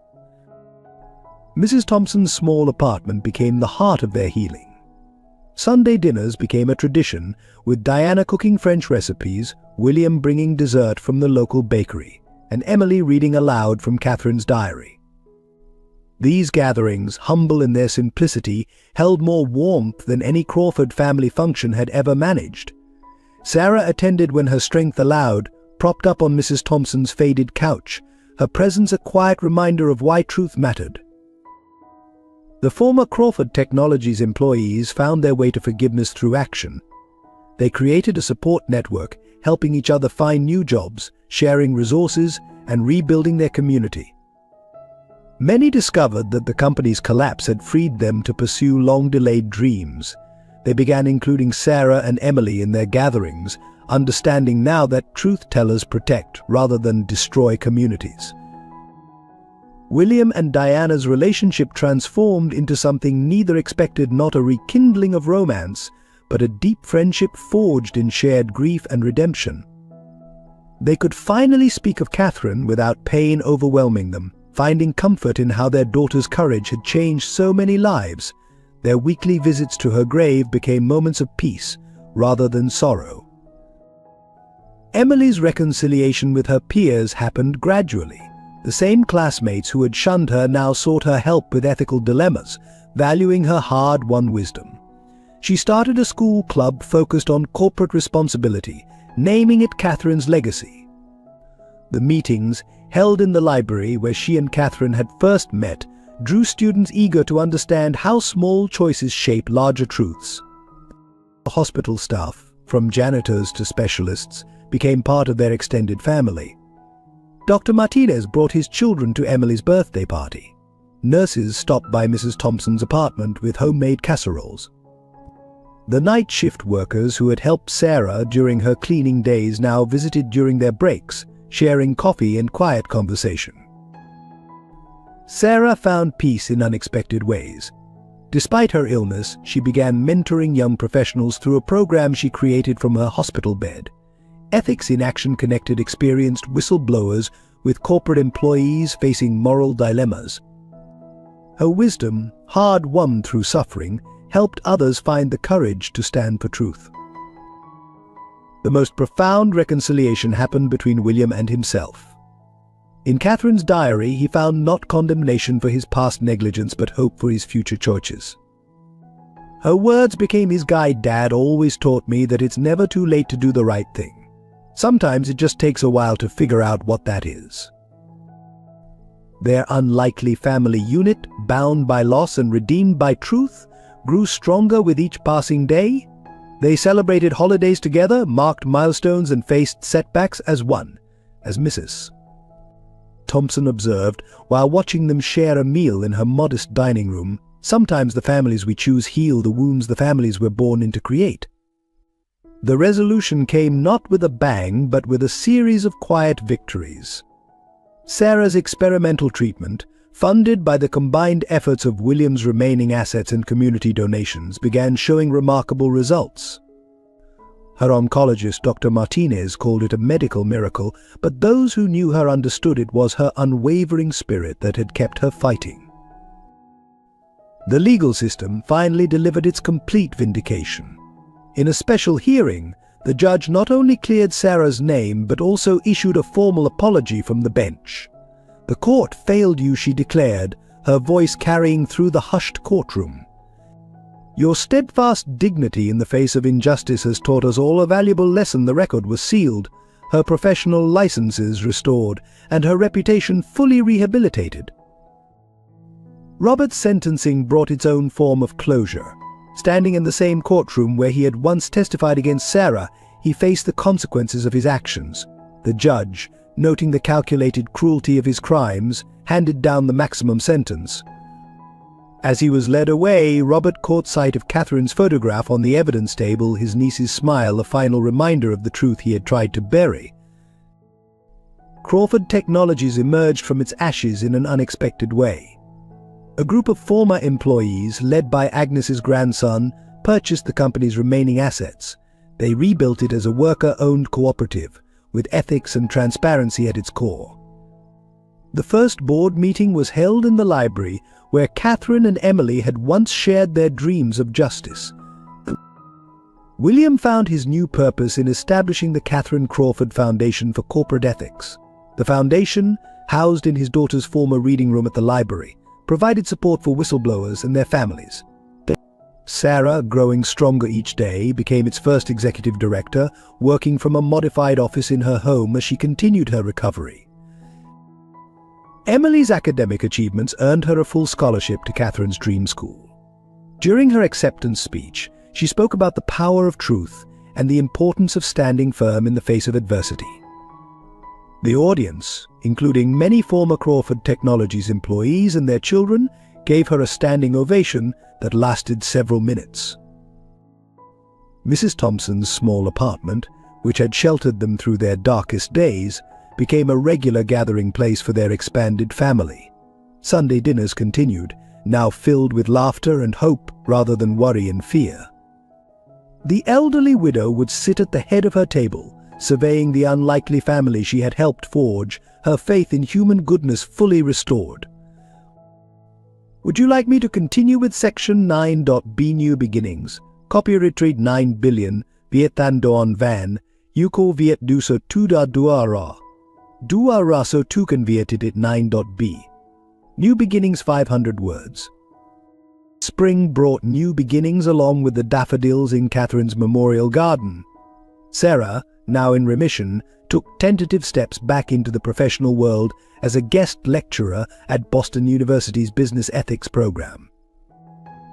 Mrs. Thompson's small apartment became the heart of their healing. Sunday dinners became a tradition, with Diana cooking French recipes, William bringing dessert from the local bakery, and Emily reading aloud from Catherine's diary. These gatherings, humble in their simplicity, held more warmth than any Crawford family function had ever managed. Sarah attended when her strength allowed, propped up on Mrs. Thompson's faded couch, her presence a quiet reminder of why truth mattered. The former Crawford Technologies employees found their way to forgiveness through action. They created a support network, helping each other find new jobs, sharing resources, and rebuilding their community. Many discovered that the company's collapse had freed them to pursue long-delayed dreams. They began including Sarah and Emily in their gatherings, understanding now that truth-tellers protect rather than destroy communities. William and Diana's relationship transformed into something neither expected, not a rekindling of romance, but a deep friendship forged in shared grief and redemption. They could finally speak of Catherine without pain overwhelming them, finding comfort in how their daughter's courage had changed so many lives. Their weekly visits to her grave became moments of peace rather than sorrow. Emily's reconciliation with her peers happened gradually. The same classmates who had shunned her now sought her help with ethical dilemmas, valuing her hard-won wisdom. She started a school club focused on corporate responsibility, naming it Catherine's Legacy. The meetings, held in the library where she and Catherine had first met, drew students eager to understand how small choices shape larger truths. The hospital staff, from janitors to specialists, became part of their extended family. Dr. Martinez brought his children to Emily's birthday party. Nurses stopped by Mrs. Thompson's apartment with homemade casseroles. The night shift workers who had helped Sarah during her cleaning days now visited during their breaks, sharing coffee and quiet conversation. Sarah found peace in unexpected ways. Despite her illness, she began mentoring young professionals through a program she created from her hospital bed. Ethics in Action connected experienced whistleblowers with corporate employees facing moral dilemmas. Her wisdom, hard-won through suffering, helped others find the courage to stand for truth. The most profound reconciliation happened between William and himself. In Catherine's diary, he found not condemnation for his past negligence but hope for his future choices. Her words became his guide. "Dad always taught me that it's never too late to do the right thing. Sometimes it just takes a while to figure out what that is." Their unlikely family unit, bound by loss and redeemed by truth, grew stronger with each passing day. They celebrated holidays together, marked milestones, and faced setbacks as one, as Mrs. Thompson observed while watching them share a meal in her modest dining room. "Sometimes the families we choose heal the wounds the families we're born in to create." The resolution came not with a bang, but with a series of quiet victories. Sarah's experimental treatment, funded by the combined efforts of William's remaining assets and community donations, began showing remarkable results. Her oncologist, Dr. Martinez, called it a medical miracle, but those who knew her understood it was her unwavering spirit that had kept her fighting. The legal system finally delivered its complete vindication. In a special hearing, the judge not only cleared Sarah's name but also issued a formal apology from the bench. "The court failed you," she declared, her voice carrying through the hushed courtroom. "Your steadfast dignity in the face of injustice has taught us all a valuable lesson." The record was sealed, her professional licenses restored, and her reputation fully rehabilitated. Robert's sentencing brought its own form of closure. Standing in the same courtroom where he had once testified against Sarah, he faced the consequences of his actions. The judge, noting the calculated cruelty of his crimes, handed down the maximum sentence. As he was led away, Robert caught sight of Catherine's photograph on the evidence table, his niece's smile a final reminder of the truth he had tried to bury. Crawford Technologies emerged from its ashes in an unexpected way. A group of former employees, led by Agnes's grandson, purchased the company's remaining assets. They rebuilt it as a worker-owned cooperative, with ethics and transparency at its core. The first board meeting was held in the library, where Catherine and Emily had once shared their dreams of justice. William found his new purpose in establishing the Catherine Crawford Foundation for Corporate Ethics. The foundation, housed in his daughter's former reading room at the library, provided support for whistleblowers and their families. Sarah, growing stronger each day, became its first executive director, working from a modified office in her home as she continued her recovery. Emily's academic achievements earned her a full scholarship to Catherine's dream school. During her acceptance speech, she spoke about the power of truth and the importance of standing firm in the face of adversity. The audience, including many former Crawford Technologies employees and their children, gave her a standing ovation that lasted several minutes. Mrs. Thompson's small apartment, which had sheltered them through their darkest days, became a regular gathering place for their expanded family. Sunday dinners continued, now filled with laughter and hope rather than worry and fear. The elderly widow would sit at the head of her table, surveying the unlikely family she had helped forge, her faith in human goodness fully restored. Would you like me to continue with Section 9.b New Beginnings? Copyright 9 billion, Viet Thanh Doan Van, Yuko viet du so tu da dua ra. Dua ra so tu kan vietit it 9.b. New beginnings 500 words. Spring brought new beginnings along with the daffodils in Catherine's memorial garden. Sarah, now in remission, took tentative steps back into the professional world as a guest lecturer at Boston University's Business Ethics program.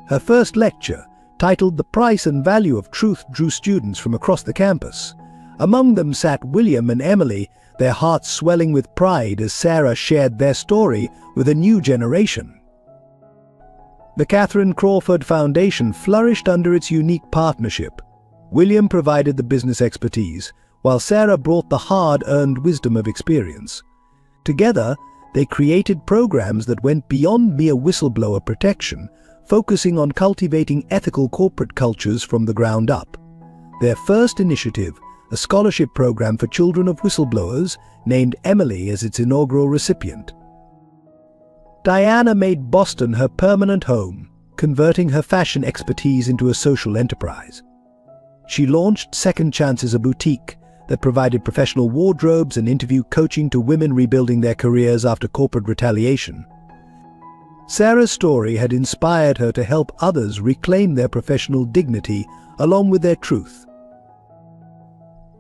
Her first lecture, titled The Price and Value of Truth, drew students from across the campus. Among them sat William and Emily, their hearts swelling with pride as Sarah shared their story with a new generation. The Catherine Crawford Foundation flourished under its unique partnership. William provided the business expertise, while Sarah brought the hard-earned wisdom of experience. Together, they created programs that went beyond mere whistleblower protection, focusing on cultivating ethical corporate cultures from the ground up. Their first initiative, a scholarship program for children of whistleblowers, named Emily as its inaugural recipient. Diana made Boston her permanent home, converting her fashion expertise into a social enterprise. She launched Second Chances, a boutique that provided professional wardrobes and interview coaching to women rebuilding their careers after corporate retaliation. Sarah's story had inspired her to help others reclaim their professional dignity along with their truth.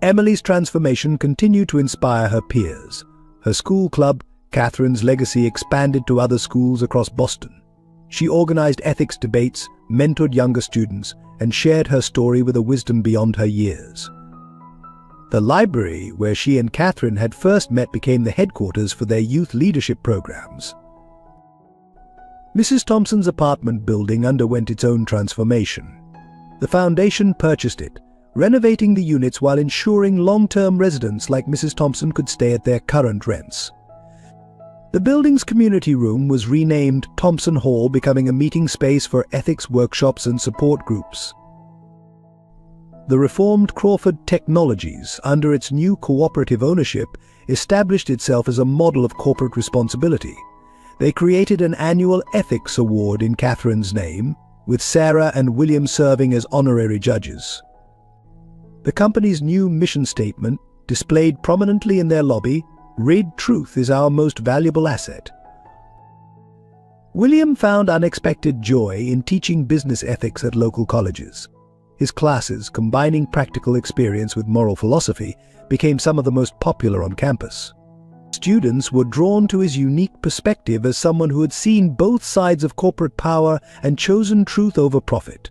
Emily's transformation continued to inspire her peers. Her school club, Catherine's Legacy, expanded to other schools across Boston. She organized ethics debates, mentored younger students, and shared her story with a wisdom beyond her years. The library where she and Catherine had first met became the headquarters for their youth leadership programs. Mrs. Thompson's apartment building underwent its own transformation. The foundation purchased it, renovating the units while ensuring long-term residents like Mrs. Thompson could stay at their current rents. The building's community room was renamed Thompson Hall, becoming a meeting space for ethics workshops and support groups. The reformed Crawford Technologies, under its new cooperative ownership, established itself as a model of corporate responsibility. They created an annual ethics award in Catherine's name, with Sarah and William serving as honorary judges. The company's new mission statement, displayed prominently in their lobby, read, "Truth is our most valuable asset." William found unexpected joy in teaching business ethics at local colleges. His classes, combining practical experience with moral philosophy, became some of the most popular on campus. Students were drawn to his unique perspective as someone who had seen both sides of corporate power and chosen truth over profit.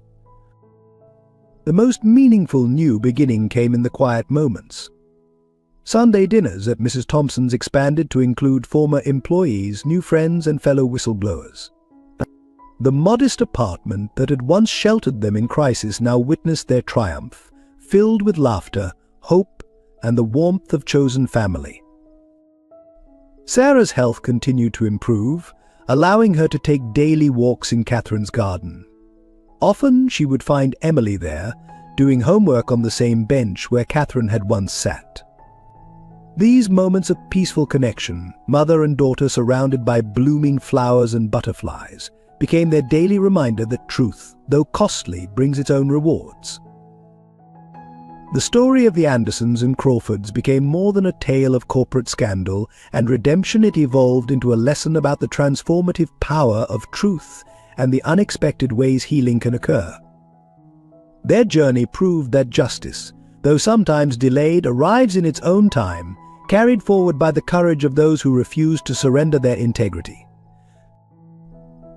The most meaningful new beginning came in the quiet moments. Sunday dinners at Mrs. Thompson's expanded to include former employees, new friends, and fellow whistleblowers. The modest apartment that had once sheltered them in crisis now witnessed their triumph, filled with laughter, hope, and the warmth of chosen family. Sarah's health continued to improve, allowing her to take daily walks in Catherine's garden. Often she would find Emily there, doing homework on the same bench where Catherine had once sat. These moments of peaceful connection, mother and daughter surrounded by blooming flowers and butterflies, became their daily reminder that truth, though costly, brings its own rewards. The story of the Andersons and Crawfords became more than a tale of corporate scandal and redemption. It evolved into a lesson about the transformative power of truth and the unexpected ways healing can occur. Their journey proved that justice, though sometimes delayed, arrives in its own time, carried forward by the courage of those who refuse to surrender their integrity.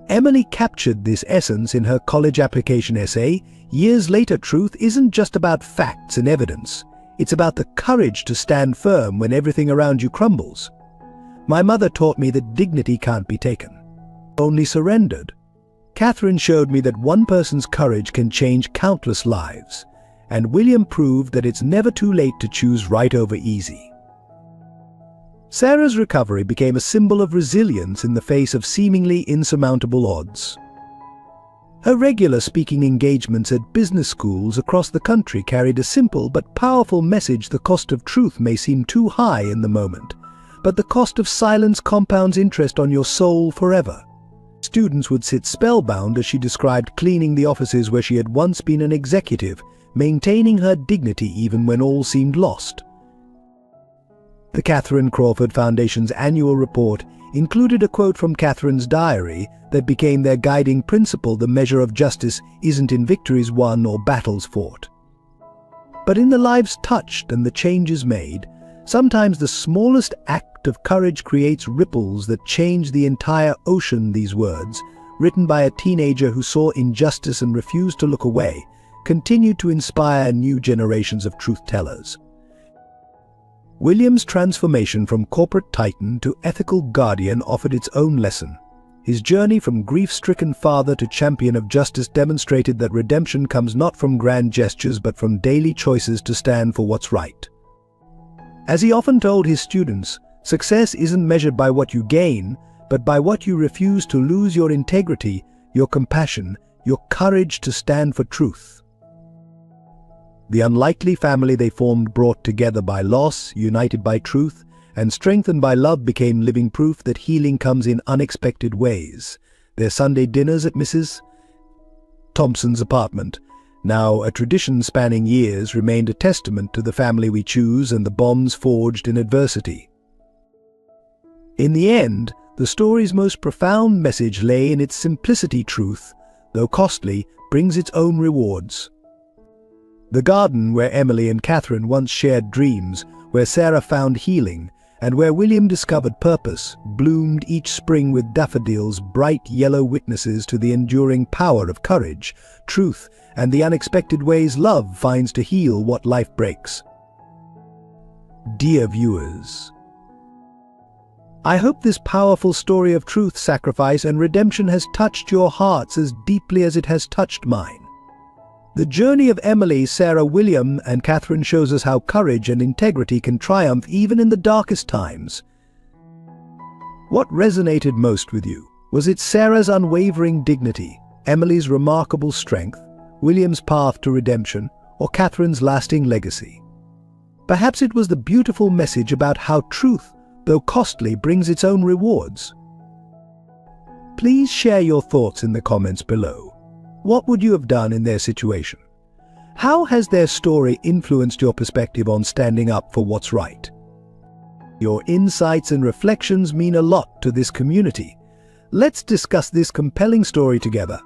Emily captured this essence in her college application essay. Years later, truth isn't just about facts and evidence. It's about the courage to stand firm when everything around you crumbles. My mother taught me that dignity can't be taken, only surrendered. Catherine showed me that one person's courage can change countless lives, and William proved that it's never too late to choose right over easy. Sarah's recovery became a symbol of resilience in the face of seemingly insurmountable odds. Her regular speaking engagements at business schools across the country carried a simple but powerful message: the cost of truth may seem too high in the moment, but the cost of silence compounds interest on your soul forever. Students would sit spellbound as she described cleaning the offices where she had once been an executive, maintaining her dignity even when all seemed lost. The Catherine Crawford Foundation's annual report included a quote from Catherine's diary that became their guiding principle: "The measure of justice isn't in victories won or battles fought, but in the lives touched and the changes made." Sometimes the smallest act of courage creates ripples that change the entire ocean. These words, written by a teenager who saw injustice and refused to look away, continue to inspire new generations of truth-tellers. William's transformation from corporate titan to ethical guardian offered its own lesson. His journey from grief-stricken father to champion of justice demonstrated that redemption comes not from grand gestures but from daily choices to stand for what's right. As he often told his students, success isn't measured by what you gain, but by what you refuse to lose: your integrity, your compassion, your courage to stand for truth. The unlikely family they formed, brought together by loss, united by truth, and strengthened by love, became living proof that healing comes in unexpected ways. Their Sunday dinners at Mrs. Thompson's apartment, now a tradition spanning years, remained a testament to the family we choose and the bonds forged in adversity. In the end, the story's most profound message lay in its simplicity: truth, though costly, brings its own rewards. The garden where Emily and Catherine once shared dreams, where Sarah found healing, and where William discovered purpose, bloomed each spring with daffodils, bright yellow witnesses to the enduring power of courage, truth, and the unexpected ways love finds to heal what life breaks. Dear viewers, I hope this powerful story of truth, sacrifice, and redemption has touched your hearts as deeply as it has touched mine. The journey of Emily, Sarah, William, and Catherine shows us how courage and integrity can triumph even in the darkest times. What resonated most with you? Was it Sarah's unwavering dignity, Emily's remarkable strength, William's path to redemption, or Catherine's lasting legacy? Perhaps it was the beautiful message about how truth, though costly, brings its own rewards. Please share your thoughts in the comments below. What would you have done in their situation? How has their story influenced your perspective on standing up for what's right? Your insights and reflections mean a lot to this community. Let's discuss this compelling story together.